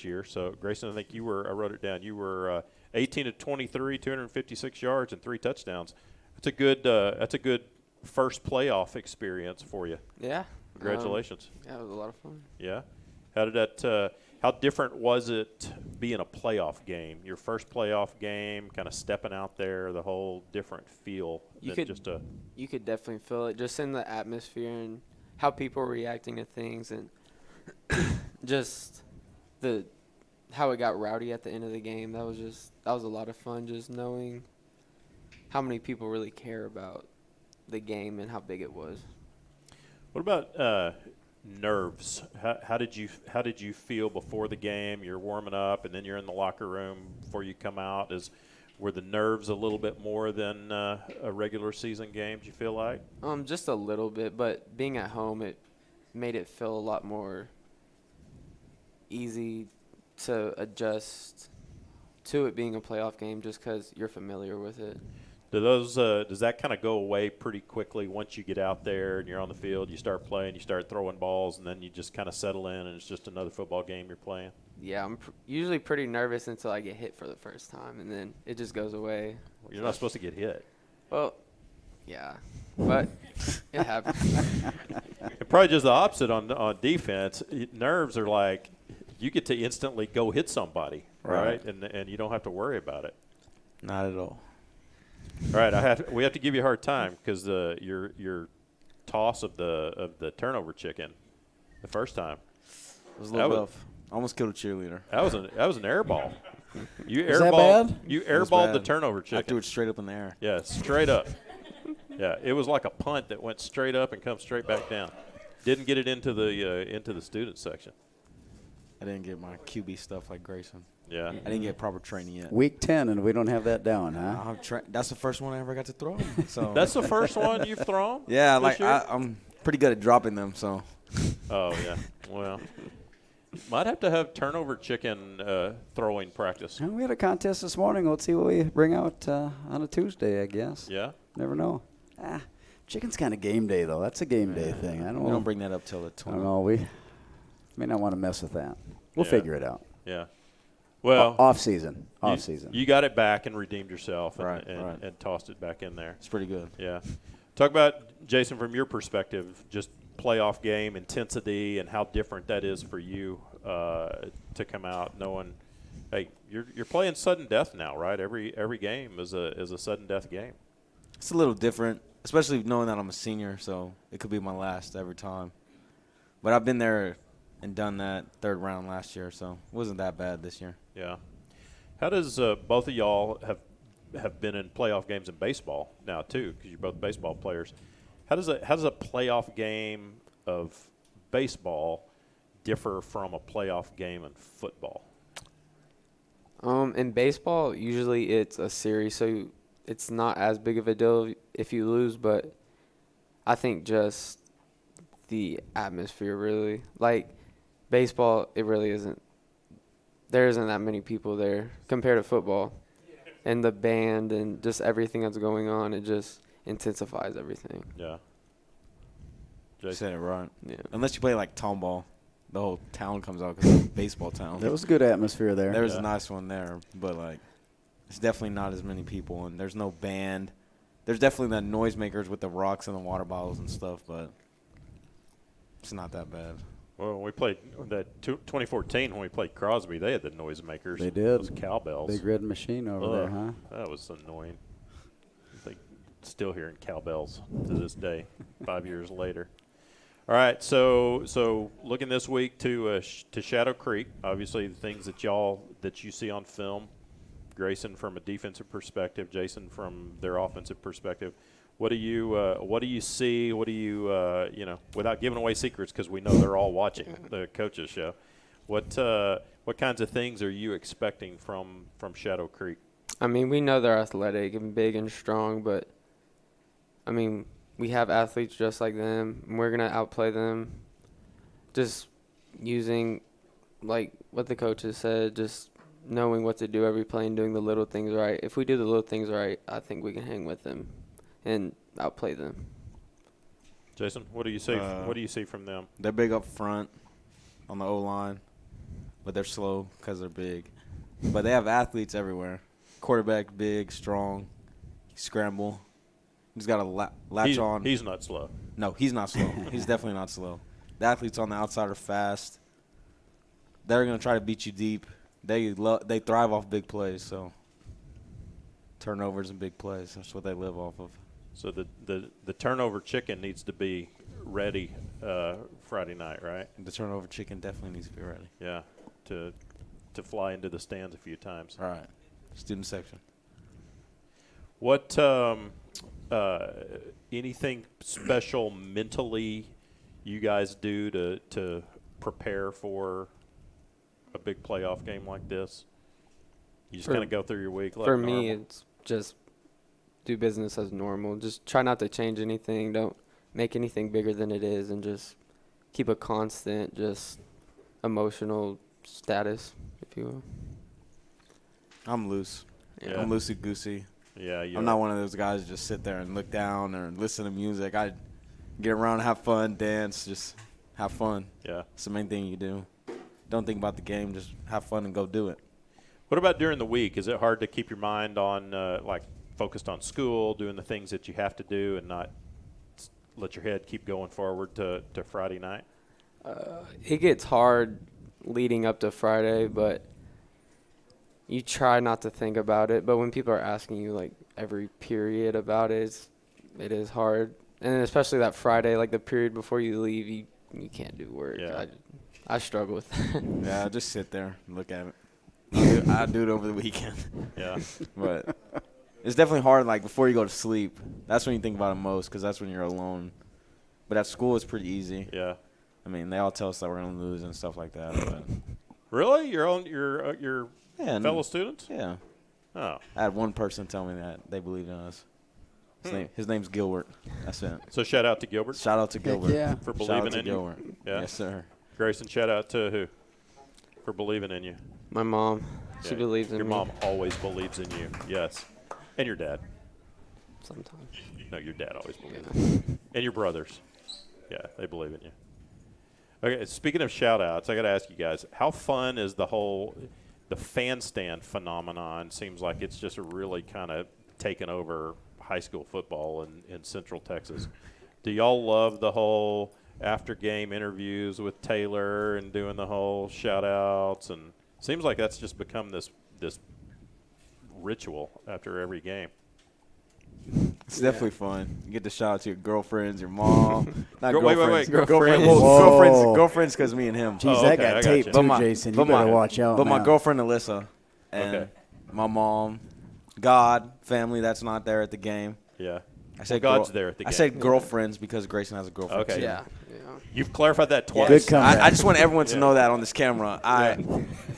year. So, Grayson, I think I wrote it down. You were 18 of 23, 256 yards, and 3 touchdowns. That's a good first playoff experience for you. Yeah. Congratulations. Yeah, it was a lot of fun. Yeah. How did that? How different was it being a playoff game? Your first playoff game, kind of stepping out there, the whole different feel. You could definitely feel it just in the atmosphere and how people were reacting to things, and just how it got rowdy at the end of the game. That was a lot of fun, just knowing how many people really care about the game and how big it was. What about nerves? How did you feel before the game? You're warming up, and then you're in the locker room before you come out. Were the nerves a little bit more than a regular season game? Do you feel like? Just a little bit, but being at home, it made it feel a lot more easy to adjust to it being a playoff game, just because you're familiar with it. Does that kind of go away pretty quickly once you get out there and you're on the field? You start playing, you start throwing balls, and then you just kind of settle in, and it's just another football game you're playing. Yeah, I'm usually pretty nervous until I get hit for the first time, and then it just goes away. You're not supposed to get hit. Well, yeah, but it happens. And probably just the opposite on defense. Nerves are like you get to instantly go hit somebody, right? And you don't have to worry about it. Not at all. All right, we have to give you a hard time because your toss of the turnover chicken the first time. It was a little rough. Almost killed a cheerleader. That was an air ball. You Is that bad? You It was airballed the bad. turnover I chicken. threw it straight up in the air. Yeah, straight up. Yeah, it was like a punt that went straight up and come straight back down. Didn't get it into the student section. I didn't get my QB stuff like Grayson. Yeah. I didn't get proper training yet. Week 10, and we don't have that down, huh? That's the first one I ever got to throw. So That's the first one you've thrown? yeah, this like year? I'm pretty good at dropping them. So Oh, yeah. Well, might have to have turnover chicken throwing practice. Well, we had a contest this morning. Let's see what we bring out on a Tuesday, I guess. Yeah? Never know. Chicken's kind of game day, though. That's a game day thing. I don't we know. don't bring that up till the 20th. I don't know. We may not want to mess with that. We'll Yeah. figure it out. Yeah. Well, Off season. Off season. You got it back and redeemed yourself and, Right, and, right. and tossed it back in there. It's pretty good. Yeah. Talk about, Jason, from your perspective, just playoff game intensity and how different that is for you to come out knowing, hey, you're playing sudden death now, right? Every game is a sudden death game. It's a little different, especially knowing that I'm a senior, so it could be my last every time. But I've been there and done that third round last year, so it wasn't that bad this year. Yeah. How does both of y'all have been in playoff games in baseball now too? Because you're both baseball players. How does a playoff game of baseball differ from a playoff game in football? In baseball, usually it's a series, so it's not as big of a deal if you lose, but I think just the atmosphere really. Like, baseball, it really isn't. There isn't that many people there compared to football. And the band and just everything that's going on, it just intensifies everything. Yeah. You Jason? said it right. Yeah. Unless you play like town ball, the whole town comes out because it's a baseball town. There was a good atmosphere there. There was Yeah. a nice one there, but like it's definitely not as many people, and there's no band. There's definitely the noisemakers with the rocks and the water bottles and stuff, but it's not that bad. Well, we played that 2014 when we played Crosby. They had the noisemakers. They did. Those cowbells. Big red machine over there, huh? That was annoying. They still hearing cowbells to this day, 5 years later. All right, so looking this week to Shadow Creek. Obviously, the things that you see on film. Grayson from a defensive perspective, Jason from their offensive perspective. What do you see? What do you without giving away secrets, because we know they're all watching the coaches show. What kinds of things are you expecting from Shadow Creek? I mean, we know they're athletic and big and strong, but, I mean, we have athletes just like them, and we're going to outplay them. Just using, like what the coaches said, just knowing what to do every play and doing the little things right. If we do the little things right, I think we can hang with them and outplay them. Jason, what do you see? What do you see from them? They're big up front on the O-line, but they're slow because they're big. But they have athletes everywhere. Quarterback, big, strong, scramble. He's got a latch on. He's not slow. No, he's not slow. He's definitely not slow. The athletes on the outside are fast. They're going to try to beat you deep. They thrive off big plays, so turnovers and big plays. That's what they live off of. So the turnover chicken needs to be ready Friday night, right? The turnover chicken definitely needs to be ready. Yeah, to fly into the stands a few times. All right. Student section. What anything special mentally you guys do to prepare for a big playoff game like this? You just kind of go through your week like For me, normal? it's just do business as normal. Just try not to change anything. Don't make anything bigger than it is, and just keep a constant, just emotional status, if you will. I'm loose. Yeah. I'm loosey-goosey. Yeah, I'm not one of those guys that just sit there and look down or listen to music. I get around, have fun, dance, just have fun. Yeah. It's the main thing you do. Don't think about the game. Just have fun and go do it. What about during the week? Is it hard to keep your mind on, focused on school, doing the things that you have to do and not let your head keep going forward to Friday night? It gets hard leading up to Friday, but you try not to think about it. But when people are asking you, like, every period about it, it is hard. And especially that Friday, like the period before you leave, you can't do work. Yeah. I struggle with that. Yeah, just sit there and look at it. I'll do it over the weekend. Yeah. But it's definitely hard, like, before you go to sleep. That's when you think about it most because that's when you're alone. But at school, it's pretty easy. Yeah. I mean, they all tell us that we're going to lose and stuff like that. But Really? Your yeah, fellow students? Yeah. Oh. I had one person tell me that they believed in us. His name's Gilbert. That's it. So shout out to Gilbert Shout out to Gilbert. yeah. for Shout out believing to in you. Gilbert. Yeah. Yes, sir. Grayson, shout out to who? For believing in you. My mom, she Yeah. believes in Your me mom always believes in you. Yes. And your dad. sometimes. No, your dad always believes in you. And your brothers. Yeah, they believe in you. Okay, speaking of shout outs, I got to ask you guys, how fun is the fan stand phenomenon? Seems like it's just really kind of taken over high school football in Central Texas. Do y'all love the whole after game interviews with Taylor and doing the whole shout outs? And seems like that's just become this ritual after every game. It's definitely fun. You get to shout out to your girlfriends, your mom. Not Wait, girlfriends. girlfriends. Whoa. Girlfriends because me and him. Jeez, Oh, that okay, I got got taped you. too, But my- Jason. You but my- better watch out But my now. girlfriend Alyssa and Okay. my mom, God, family that's not there at the game. Yeah. I said God's there at the I game. said girlfriends because Grayson has a girlfriend. Okay. too. Yeah. You've clarified that twice. Good comeback. I just want everyone to Yeah. know that on this camera. I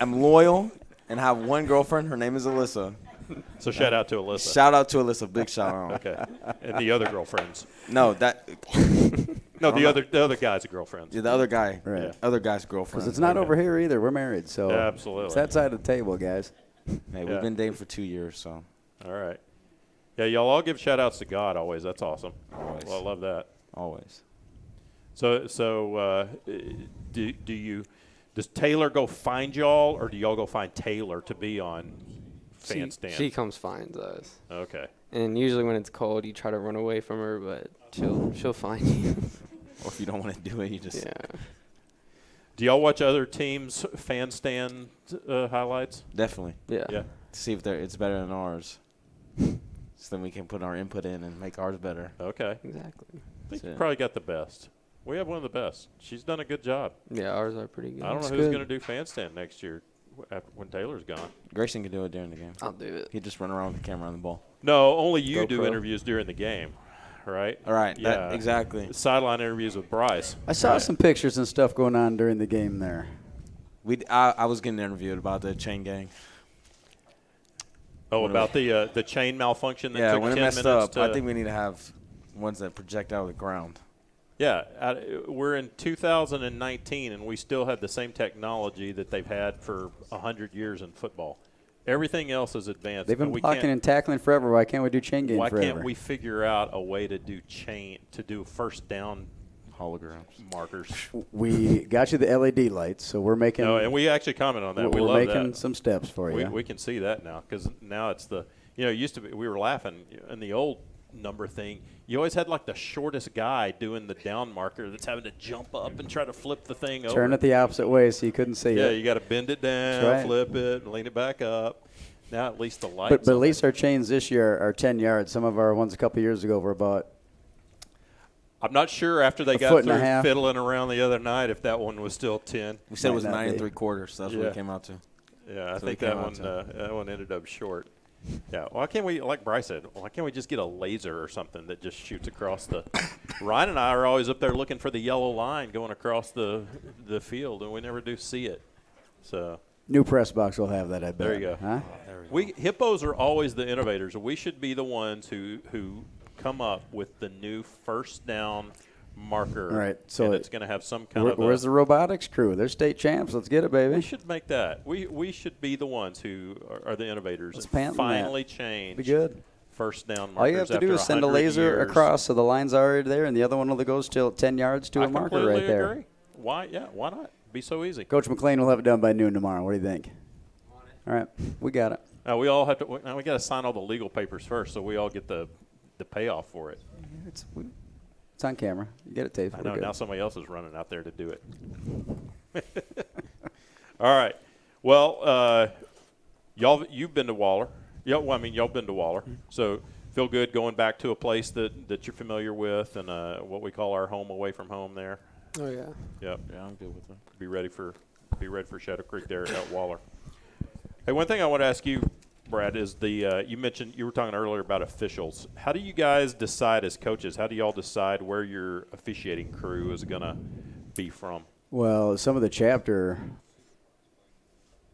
am loyal and have one girlfriend. Her name is Alyssa. So shout out to Alyssa. Shout out to Alyssa. Big shout out. Okay. And the other girlfriends. No, that No, the other guys are girlfriends. the other guy. Right. Yeah. Other guy's girlfriend. Because it's not Okay. over here either. We're married, so Yeah, absolutely. it's that side of the table, guys. Hey, Yeah. we've been dating for 2 years, so All right. Yeah, y'all all give shout outs to God always. That's awesome. Always. Well, I love that. always. So does Taylor go find y'all, or do y'all go find Taylor to be on fan stand? She comes finds us. Okay. And usually when it's cold, you try to run away from her, but she'll find you. Or if you don't want to do it, you just Yeah. Do y'all watch other teams' fan stand highlights? definitely Yeah. Yeah. see if it's better than ours. So then we can put our input in and make ours better. Okay. Exactly. I think That's you it. probably got the best. We have one of the best. She's done a good job. Yeah, ours are pretty good. I don't know That's who's good. going to do fan stand next year when Taylor's gone. Grayson can do it during the game. I'll do it. He'd just run around with the camera on the ball. No, only you do GoPro. interviews during the game, right? All right. Yeah. Exactly. Sideline interviews with Bryce. I saw Right. some pictures and stuff going on during the game there. I was getting interviewed about the chain gang. Oh, about the chain malfunction that Yeah, took when it 10 messed minutes up, to I think we need to have ones that project out of the ground. Yeah, we're in 2019, and we still have the same technology that they've had for 100 years in football. Everything else is advanced. They've been and we blocking can't- and tackling forever. Why can't we do chain game Why forever? can't we figure out a way to do first down Holograms. markers? We got you the LED lights, so we're making. No, and we actually commented on that. We we're love making that. some steps for you. We can see that now because now it's it used to be, we were laughing in the old number thing. You always had like the shortest guy doing the down marker that's having to jump up and try to flip the thing over. Turn it the opposite way so you couldn't see Yeah, it. you got to bend it down, That's right. flip it, and lean it back up. Now at least the lights. But at on least it. our chains this year are 10 yards. Some of our ones a couple years ago were about. I'm not sure after they a got foot and a through half. fiddling around the other night if that one was still 10. We said it Might was not 9 be. 3/4. So that's what Yeah. it came out to. Yeah, I So think they came that one ended up short. Yeah, why can't we, like Bryce said, why can't we just get a laser or something that just shoots across the – Ryan and I are always up there looking for the yellow line going across the field, and we never do see it. So New press box will have that, I bet. there you go. Huh? Hippos are always the innovators. We should be the ones who come up with the new first down marker. All right, so and it's going to have some kind of Where's the robotics crew? They're state champs. Let's get it, We baby. should make that. We should be the ones who are the innovators. Let's and patent that. finally change. Be good. first down markers. All you have to do is send a 100 laser years. across so the line's already there, and the other one only goes till 10 yards to a marker completely right there. agree. Why? Yeah, why not? Be so easy. Coach McLean will have it done by noon tomorrow. What do you think? All right, we got it. Now we all have to. Now we got to sign all the legal papers first, so we all get the payoff for it. It's on camera. You get it taped. I We're know. good. Now somebody else is running out there to do it. All right. Well, you've been to Waller. Yeah. Well, I mean, y'all been to Waller, so feel good going back to a place that you're familiar with and what we call our home away from home there. Oh yeah. Yep. Yeah, I'm good with them. Be ready for Shadow Creek there at Waller. Hey, one thing I want to ask you, Brad, is you mentioned you were talking earlier about officials. How do you guys decide as coaches? How do y'all decide where your officiating crew is going to be from? Well, some of the chapter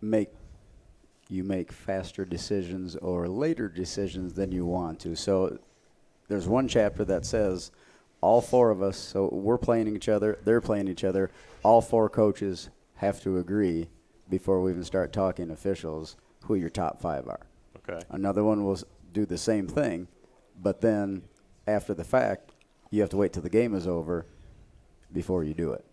make faster decisions or later decisions than you want to. So there's one chapter that says all four of us, so we're playing each other, they're playing each other, all four coaches have to agree before we even start talking officials who your top five are. Okay. Another one will do the same thing, but then after the fact, you have to wait till the game is over before you do it.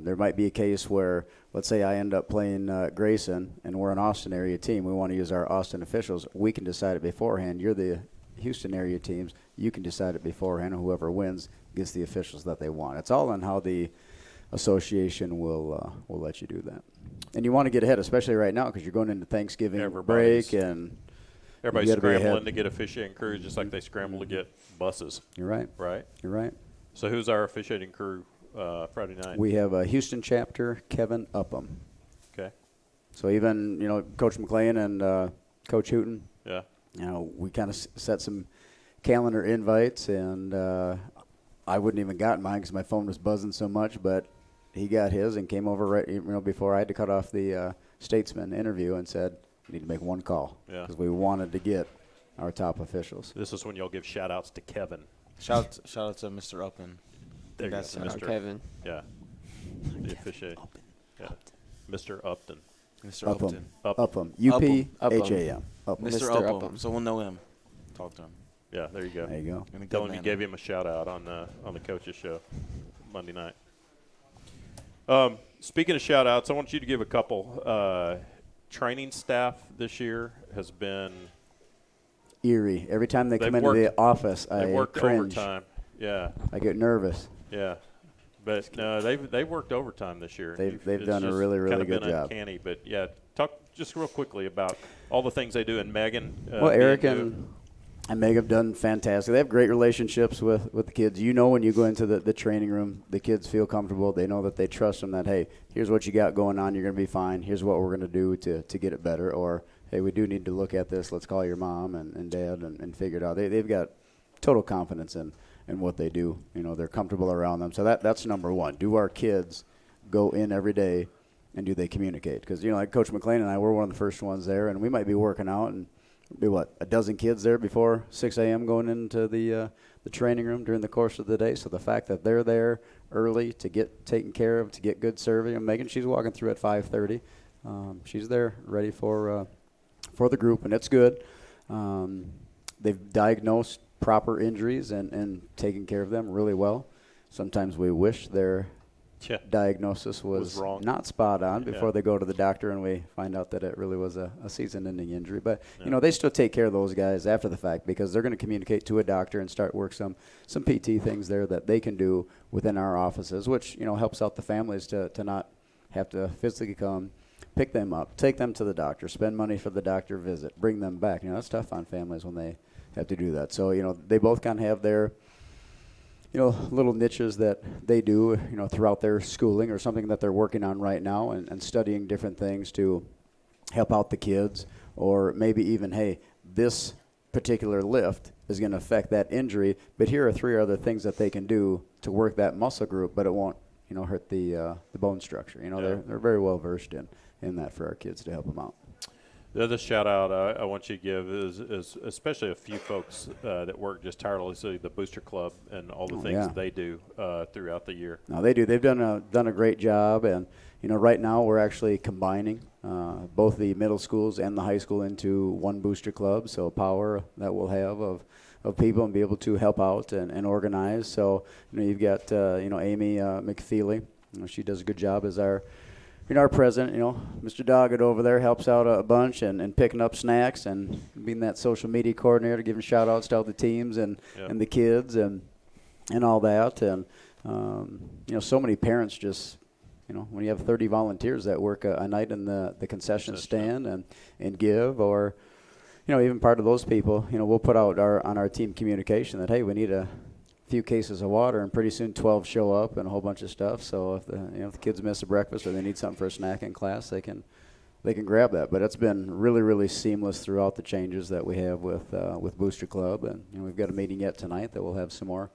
There might be a case where, let's say I end up playing Grayson and we're an Austin area team. We want to use our Austin officials. We can decide it beforehand. You're the Houston area teams. You can decide it beforehand, and whoever wins gets the officials that they want. It's all on how the association will let you do that. And you want to get ahead, especially right now, because you're going into Thanksgiving break and everybody's you gotta be scrambling ahead. to get officiating crews just like they scramble to get buses. You're right. Right. You're right. So who's our officiating crew Friday night? We have a Houston chapter, Kevin Upham. Okay. So even, Coach McLean and Coach Houghton, Yeah. we kind of set some calendar invites, and I wouldn't even gotten mine because my phone was buzzing so much, but he got his and came over right before I had to cut off the Statesman interview and said, "We need to make one call," Yeah. because we wanted to get our top officials. This is when y'all give shout-outs to Kevin. Shout out to Mr. Upton. There you go, That's Mr. Kevin. Yeah. The officiate. Yeah. Mr. Upton. Mr. Upham. Upton. Upham. U-P-H-A-M. Upham. Mr. Mr. Upham. Upham. So we'll know him. Talk to him. Yeah, there you go. There you go. In a good Tell him you manner. gave him a shout-out on the coaches show Monday night. Speaking of shout-outs, I want you to give a couple. Training staff this year has been Eerie. Every time they come They've into the worked- office, they've I worked cringe. overtime. Yeah, I get nervous. yeah. But no, they've worked overtime this year. They've It's done a just really, really kinda good been job. Uncanny, but yeah, talk just real quickly about all the things they do. And Megan, Well, being Eric new. and Meg have done fantastic. They have great relationships with the kids. When you go into the training room, the kids feel comfortable. They know that they trust them that, hey, here's what you got going on. You're going to be fine. Here's what we're going to do to get it better. Or, hey, we do need to look at this. Let's call your mom and dad and figure it out. They've got total confidence in what they do. They're comfortable around them. So that's number one. Do our kids go in every day and do they communicate? Because, like Coach McLean and I, we're one of the first ones there, and we might be working out and be a dozen kids there before 6 a.m. going into the training room during the course of the day. So the fact that they're there early to get taken care of, to get good serving. And Megan, she's walking through at 5:30. She's there ready for the group, and it's good. They've diagnosed proper injuries and taken care of them really well. Sometimes we wish their diagnosis was wrong. not spot on before Yeah. they go to the doctor and we find out that it really was a season-ending injury. But, they still take care of those guys after the fact because they're going to communicate to a doctor and start work some PT things there that they can do within our offices, which, helps out the families to not have to physically come, pick them up, take them to the doctor, spend money for the doctor visit, bring them back. That's tough on families when they have to do that. So, they both kind of have their little niches that they do, throughout their schooling or something that they're working on right now and studying different things to help out the kids, or maybe even, hey, this particular lift is going to affect that injury, but here are 3 other things that they can do to work that muscle group, but it won't, hurt the bone structure. They're very well versed in that for our kids to help them out. The other shout out I want you to give is especially a few folks that work just tirelessly, the Booster Club and all the things that they do throughout the year. No, they do. They've done a great job, and right now we're actually combining both the middle schools and the high school into one Booster Club. So power that we'll have of people and be able to help out and organize. So you've got Amy McFeely. She does a good job as our president. Mr. Doggett over there helps out a bunch and picking up snacks and being that social media coordinator, giving shout outs to all the teams and the kids and all that. And so many parents just when you have 30 volunteers that work a night in the concession stand and give, or even part of those people, we'll put out on our team communication that, hey, we need a few cases of water, and pretty soon 12 show up and a whole bunch of stuff. So if the kids miss a breakfast or they need something for a snack in class, they can grab that. But it's been really, really seamless throughout the changes that we have with Booster Club, and we've got a meeting yet tonight that we'll have some more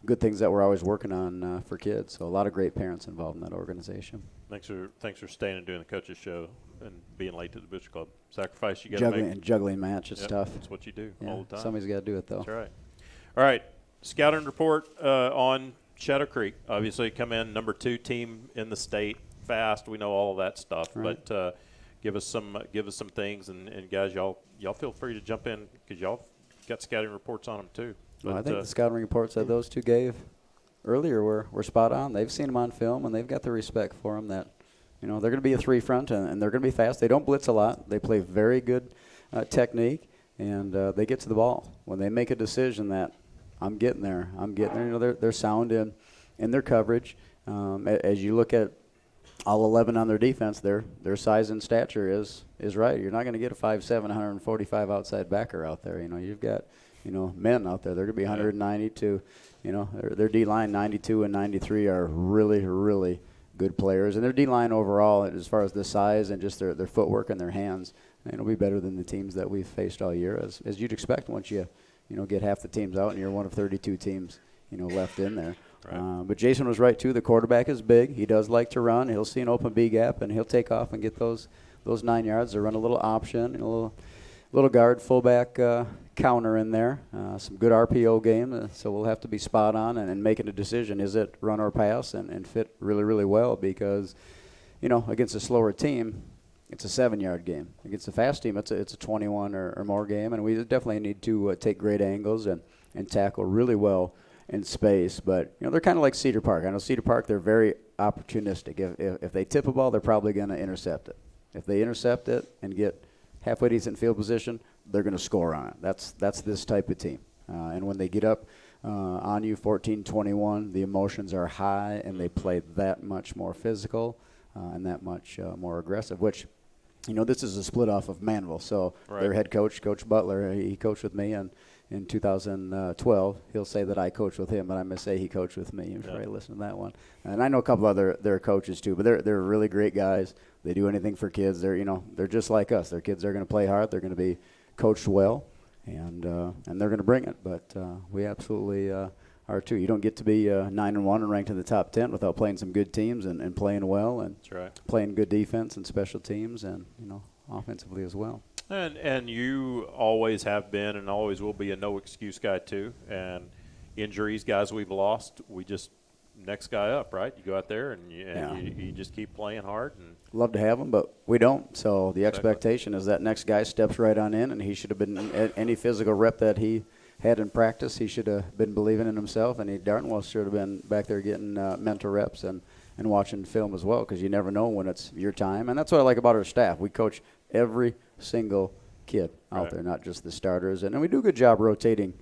good things that we're always working on for kids. So a lot of great parents involved in that organization. Thanks for staying and doing the coaches show and being late to the Booster Club. Sacrifice you got to make. Juggling match, it's tough. That's what you do Yeah, all the time. Somebody's got to do it, though. That's right. All right, scouting report on Shadow Creek. Obviously, come in number 2 team in the state fast. We know all of that stuff, right. But give us some things, and guys, y'all feel free to jump in because y'all got scouting reports on them too. Well, I think the scouting reports that those two gave earlier were spot on. They've seen them on film, and they've got the respect for them that, they're going to be a 3-front, and they're going to be fast. They don't blitz a lot. They play very good technique, and they get to the ball. When they make a decision that I'm getting there, they're sound in their coverage. As you look at all 11 on their defense, their size and stature is right. You're not going to get a 5'7", 145 outside backer out there. You've got men out there. They're going to be 190 to, their D-line 92 and 93 are really, really good players. And their D-line overall, as far as the size and just their footwork and their hands, it'll be better than the teams that we've faced all year, as you'd expect once you get half the teams out and you're one of 32 teams, left in there. Right. But Jason was right, too. The quarterback is big. He does like to run. He'll see an open B gap, and he'll take off and get those 9 yards. They'll run a little option, a little guard fullback counter in there. Some good RPO game, so we'll have to be spot on and making a decision. Is it run or pass, and fit really, really well because, against a slower team, it's a 7-yard game. Against a fast team, it's a 21 or more game, and we definitely need to take great angles and tackle really well in space. But, they're kind of like Cedar Park. I know Cedar Park, they're very opportunistic. If they tip a ball, they're probably going to intercept it. If they intercept it and get halfway decent field position, they're going to score on it. That's this type of team. And when they get up on you 14-21, the emotions are high, and they play that much more physical and that much more aggressive, which, this is a split off of Manville. So their head coach, Coach Butler, he coached with me in 2012. He'll say that I coached with him, but I must say he coached with me. You should probably listen to that one. And I know a couple other their coaches too, but they're really great guys. They do anything for kids. They're just like us. Their kids are going to play hard. They're going to be coached well, and they're going to bring it. But we absolutely are too. You don't get to be 9-1 and ranked in the top 10 without playing some good teams and playing well and playing good defense and special teams and offensively as well. And you always have been and always will be a no excuse guy too. And injuries, guys we've lost, we just next guy up, right? You go out there and you just keep playing hard. And love to have them, but we don't. So the expectation is that next guy steps right on in, and he should have been at any physical rep that he had in practice. He should have been believing in himself, and he darn well should have been back there getting mental reps and watching film as well, because you never know when it's your time. And that's what I like about our staff. We coach every single kid out there, not just the starters. And we do a good job rotating,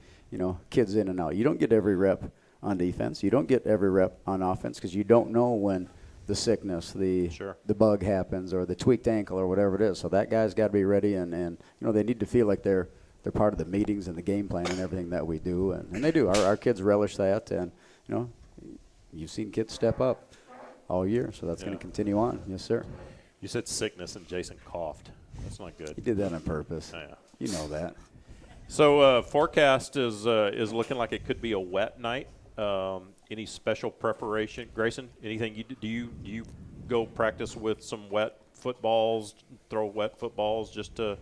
kids in and out. You don't get every rep on defense. You don't get every rep on offense because you don't know when the sickness, the bug happens or the tweaked ankle or whatever it is. So that guy's got to be ready, and they need to feel like they're part of the meetings and the game plan and everything that we do. And they do. Our kids relish that. And, you've seen kids step up all year, so that's going to continue on. Yes, sir. You said sickness, and Jason coughed. That's not good. He did that on purpose. Yeah. You know that. So forecast is looking like it could be a wet night. Any special preparation, Grayson? Anything do you go practice with some wet footballs, throw wet footballs just to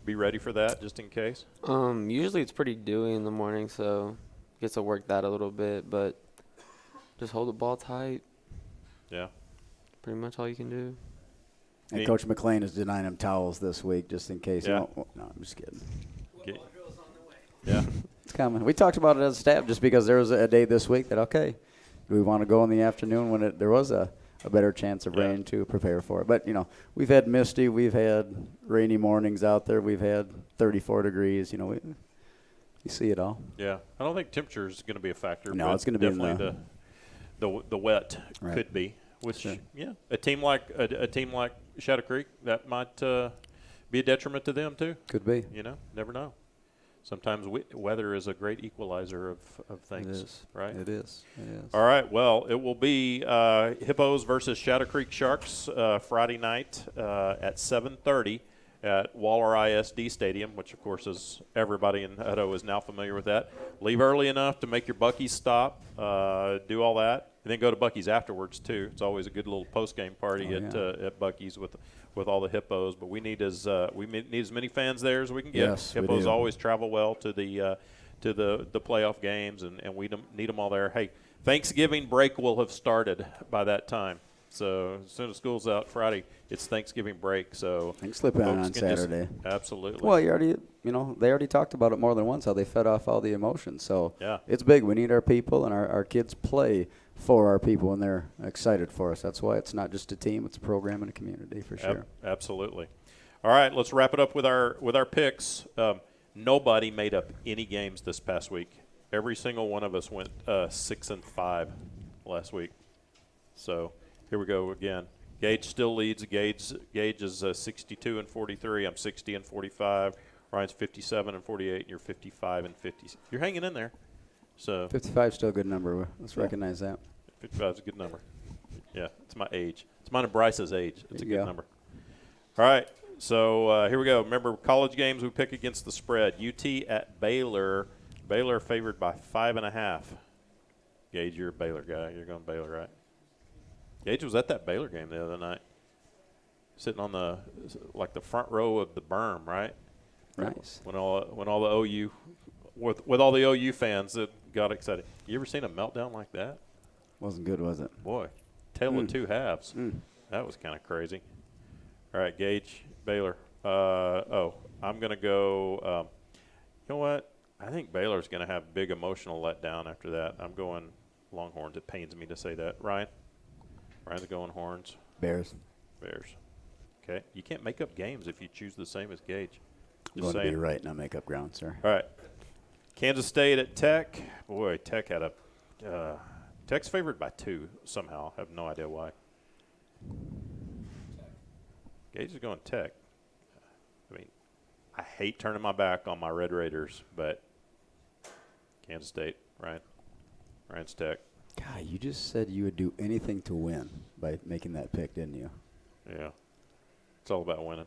be ready for that, just in case? Usually it's pretty dewy in the morning, so gets to work that a little bit, but just hold the ball tight. Yeah. Pretty much all you can do. And Coach McLean is denying him towels this week just in case. Yeah. No, I'm just kidding. Yeah. It's coming. We talked about it as a staff just because there was a day this week that, okay, do we want to go in the afternoon when there was a better chance of rain to prepare for it? But, we've had misty, we've had rainy mornings out there, we've had 34 degrees. You see it all. Yeah. I don't think temperature is going to be a factor. No, but it's going to be in definitely the wet Right. could be. Which, Sure. yeah, a team like Shadow Creek, that might be a detriment to them too. Could be. Never know. Sometimes weather is a great equalizer of things. It is. Right? It is. All right. Well, it will be Hippos versus Shadow Creek Sharks Friday night at 7:30 at Waller ISD Stadium, which, of course, is everybody in Hutto is now familiar with that. Leave early enough to make your Buc-ee's stop, do all that, and then go to Buc-ee's afterwards, too. It's always a good little post-game party at Buc-ee's with all the Hippos. But we need as many fans there as we can get. Yes, we Hippos do. always travel well to the playoff games, and we need them all there. Hey, Thanksgiving break will have started by that time. So as soon as school's out Friday, it's Thanksgiving break. So I can slip in folks on can just- Saturday. absolutely. Well, they already talked about it more than once, how they fed off all the emotions. So Yeah. it's big. We need our people, and our kids play for our people, and they're excited for us. That's why it's not just a team; it's a program and a community for sure. Absolutely. All right, let's wrap it up with our picks. Nobody made up any games this past week. Every single one of us went 6-5 last week. So here we go again. Gage still leads. Gage is 62-43. I'm 60-45. Ryan's 57-48, and you're 55-50. You're hanging in there. So 55 is still a good number. Let's recognize that. 55 is a good number. Yeah, it's my age. It's mine and Bryce's age. It's a There you good go. number. All right, so here we go. Remember, college games we pick against the spread. UT at Baylor. Baylor favored by 5.5. Gage, you're a Baylor guy. You're going Baylor, right? Gage was at that Baylor game the other night, sitting on the front row of the berm, right? Nice. When all the OU with all the OU fans that got excited. You ever seen a meltdown like that? Wasn't good, was it? Boy, tale of two halves. Mm. That was kind of crazy. All right, Gage, Baylor. I'm going to go. You know what? I think Baylor's going to have big emotional letdown after that. I'm going Longhorns. It pains me to say that. Ryan's going Horns. Bears. Okay. You can't make up games if you choose the same as Gage. Going Just to saying. be right, not make up ground, sir. All right. Kansas State at Tech. Boy, Tech had Tech's favored by 2 somehow. I have no idea why. Gage is going Tech. I mean, I hate turning my back on my Red Raiders, but Kansas State, Ryan's Tech. God, you just said you would do anything to win by making that pick, didn't you? Yeah. It's all about winning.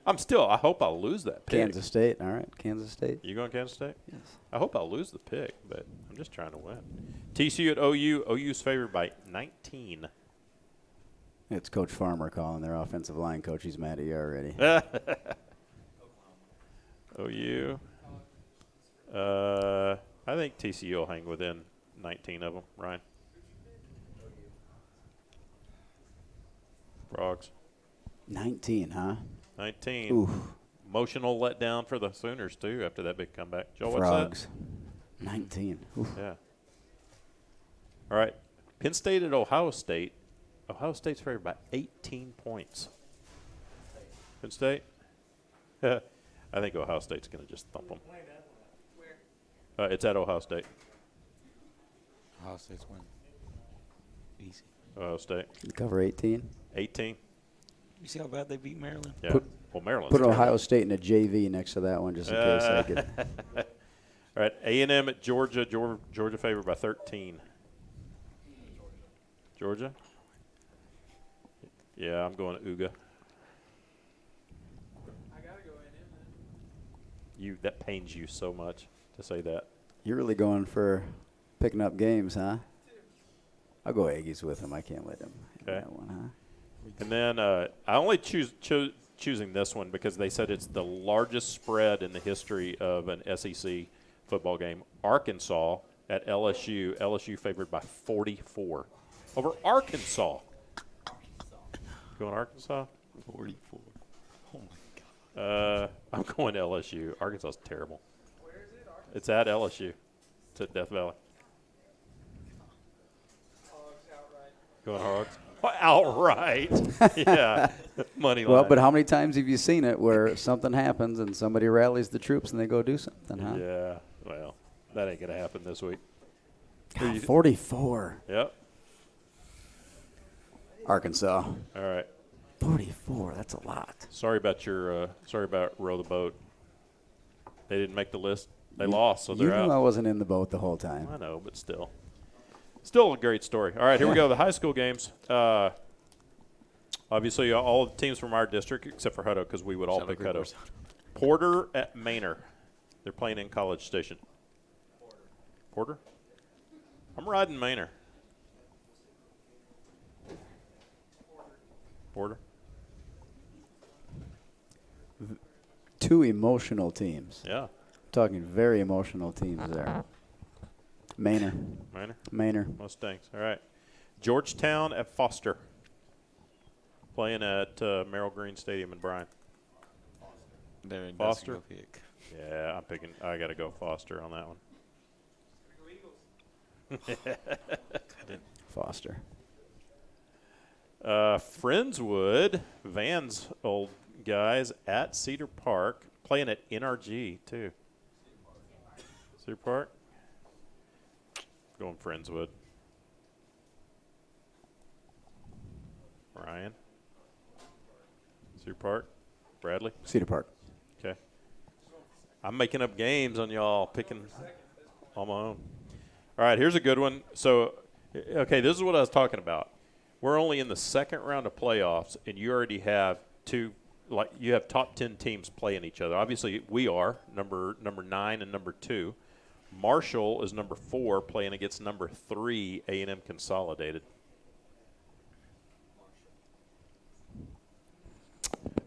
I hope I'll lose that pick. Kansas State. All right, Kansas State. You going Kansas State? Yes. I hope I'll lose the pick, but I'm just trying to win. TCU at OU. OU's favored by 19. It's Coach Farmer calling their offensive line coach. He's mad at you already. OU. I think TCU will hang within 19 of them. Ryan. Frogs. 19, huh? 19. Oof. Emotional letdown for the Sooners, too, after that big comeback. Joel, Frogs. 19. Oof. what's that? Yeah. All right. Penn State at Ohio State. Ohio State's favored by 18 points. Penn State? I think Ohio State's going to just thump them. It's at Ohio State. Ohio State's win. Easy. Ohio State. You cover 18. 18. You see how bad they beat Maryland? Yeah. Well, Maryland's Put terrible. Ohio State in a JV next to that one just in case I get. All right. A&M at Georgia. Georgia favored by 13. Georgia? Yeah, I'm going Uga. That pains you so much to say that. You're really going for picking up games, huh? I'll go Aggies with him. I can't let him have Okay. that one, huh? And then I only choosing this one because they said it's the largest spread in the history of an SEC football game. Arkansas at LSU. LSU favored by 44 over Arkansas. Going Arkansas? 44. Oh, my God. I'm going LSU. Arkansas is terrible. Where is it? It's at LSU. It's at Death Valley. Hogs outright. Going Hogs? Outright. Yeah. Money line. Well, but how many times have you seen it where something happens and somebody rallies the troops and they go do something, huh? Yeah. Well, that ain't going to happen this week. God, 44. Yep. Arkansas. All right. 44. That's a lot. Sorry about row the boat. They didn't make the list. They lost, so You they're knew I out. wasn't in the boat the whole time. I know, but still a great story. All right, here we go. The high school games. Obviously, all the teams from our district except for Hutto, because we would all pick Hutto. Porter at Manor. They're playing in College Station. Porter? I'm riding Manor. Porter? Two emotional teams. Yeah. Talking very emotional teams there. Manor. Manor? Mustangs. All right. Georgetown at Foster. Playing at Merrill Green Stadium in Bryan. Foster? Pick. Yeah, I'm picking. I got to go Foster on that one. Foster. Friendswood, Van's old guys at Cedar Park, playing at NRG too. Cedar Park. Going Friendswood. Ryan. Cedar Park. Bradley. Cedar Park. Okay. I'm making up games on y'all, picking on my own. All right, here's a good one. So, okay, this is what I was talking about. We're only in the second round of playoffs, and you already have you have top 10 teams playing each other. Obviously, we are number 9 and number 2. Marshall is number 4, playing against number 3, A&M Consolidated.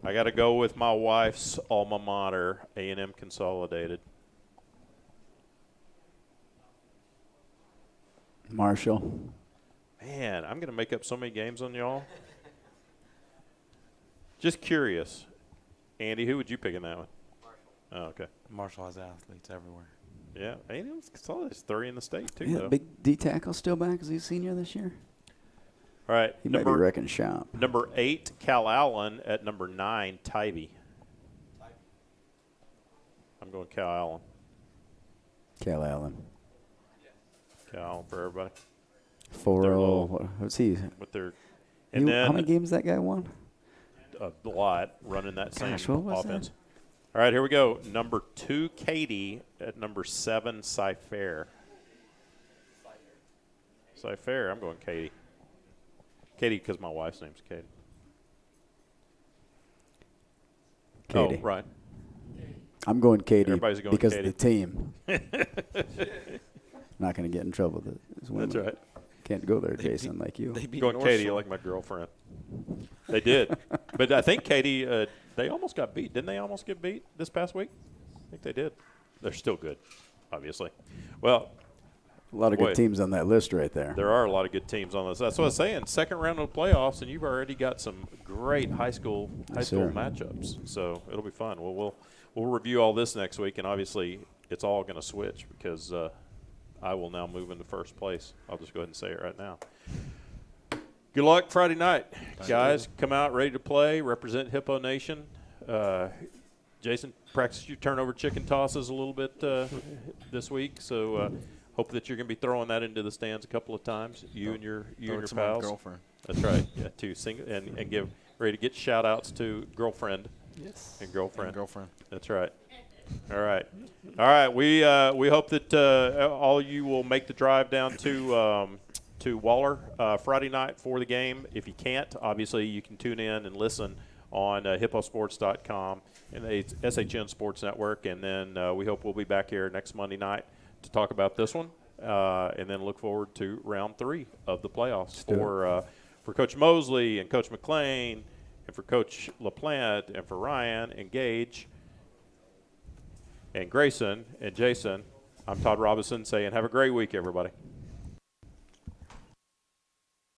I got to go with my wife's alma mater, A&M Consolidated. Marshall. Man, I'm going to make up so many games on y'all. Just curious. Andy, who would you pick in that one? Marshall. Oh, okay. Marshall has athletes everywhere. Yeah, A&M Consolidated is 3 in the state, too, Yeah, though. big D tackle still back. Is he a senior this year? All right. He might be wrecking shop. Number 8, Cal Allen. At number 9, Tybee. I'm going Cal Allen. Cal Allen. Cal Allen for everybody. 4-0. What's he? With their, and then how many games that guy won? a lot running that same Gosh, what was offense. that? All right, here we go. Number 2, Katy. At number 7, Cy-Fair. Cy-Fair. I'm going Katy. Katy because my wife's name's Katy. Katy. Oh, right. I'm going Katy Everybody's going because Katy. of the team. Not going to get in trouble. That's right. Can't go there, Jason, like you. They beat Going North Katy Shore. like my girlfriend. They did. But I think Katy, they almost got beat. Didn't they almost get beat this past week? I think they did. They're still good, obviously. Well, A lot of Boy. good teams on that list right there. there are a lot of good teams on this. That's what I was saying. Second round of the playoffs, and you've already got some great high school sir. matchups. So it'll be fun. We'll review all this next week, and obviously it's all going to switch because I will now move into first place. I'll just go ahead and say it right now. Good luck Friday night, guys. Come out ready to play. Represent Hippo Nation. Jason, practice your turnover chicken tosses a little bit this week. So hope that you're going to be throwing that into the stands a couple of times. You and your to my pals. girlfriend. That's right. Yeah, to sing and give ready to get shout outs to girlfriend. Yes. And girlfriend. And girlfriend. That's right. All right. All right. We hope that all of you will make the drive down to Waller Friday night for the game. If you can't, obviously you can tune in and listen on hipposports.com and the SHN Sports Network. And then we hope we'll be back here next Monday night to talk about this one and then look forward to round 3 of the playoffs For Coach Mosley and Coach McLean and for Coach LaPlante and for Ryan and Gage and Grayson and Jason, I'm Todd Robinson saying have a great week, everybody.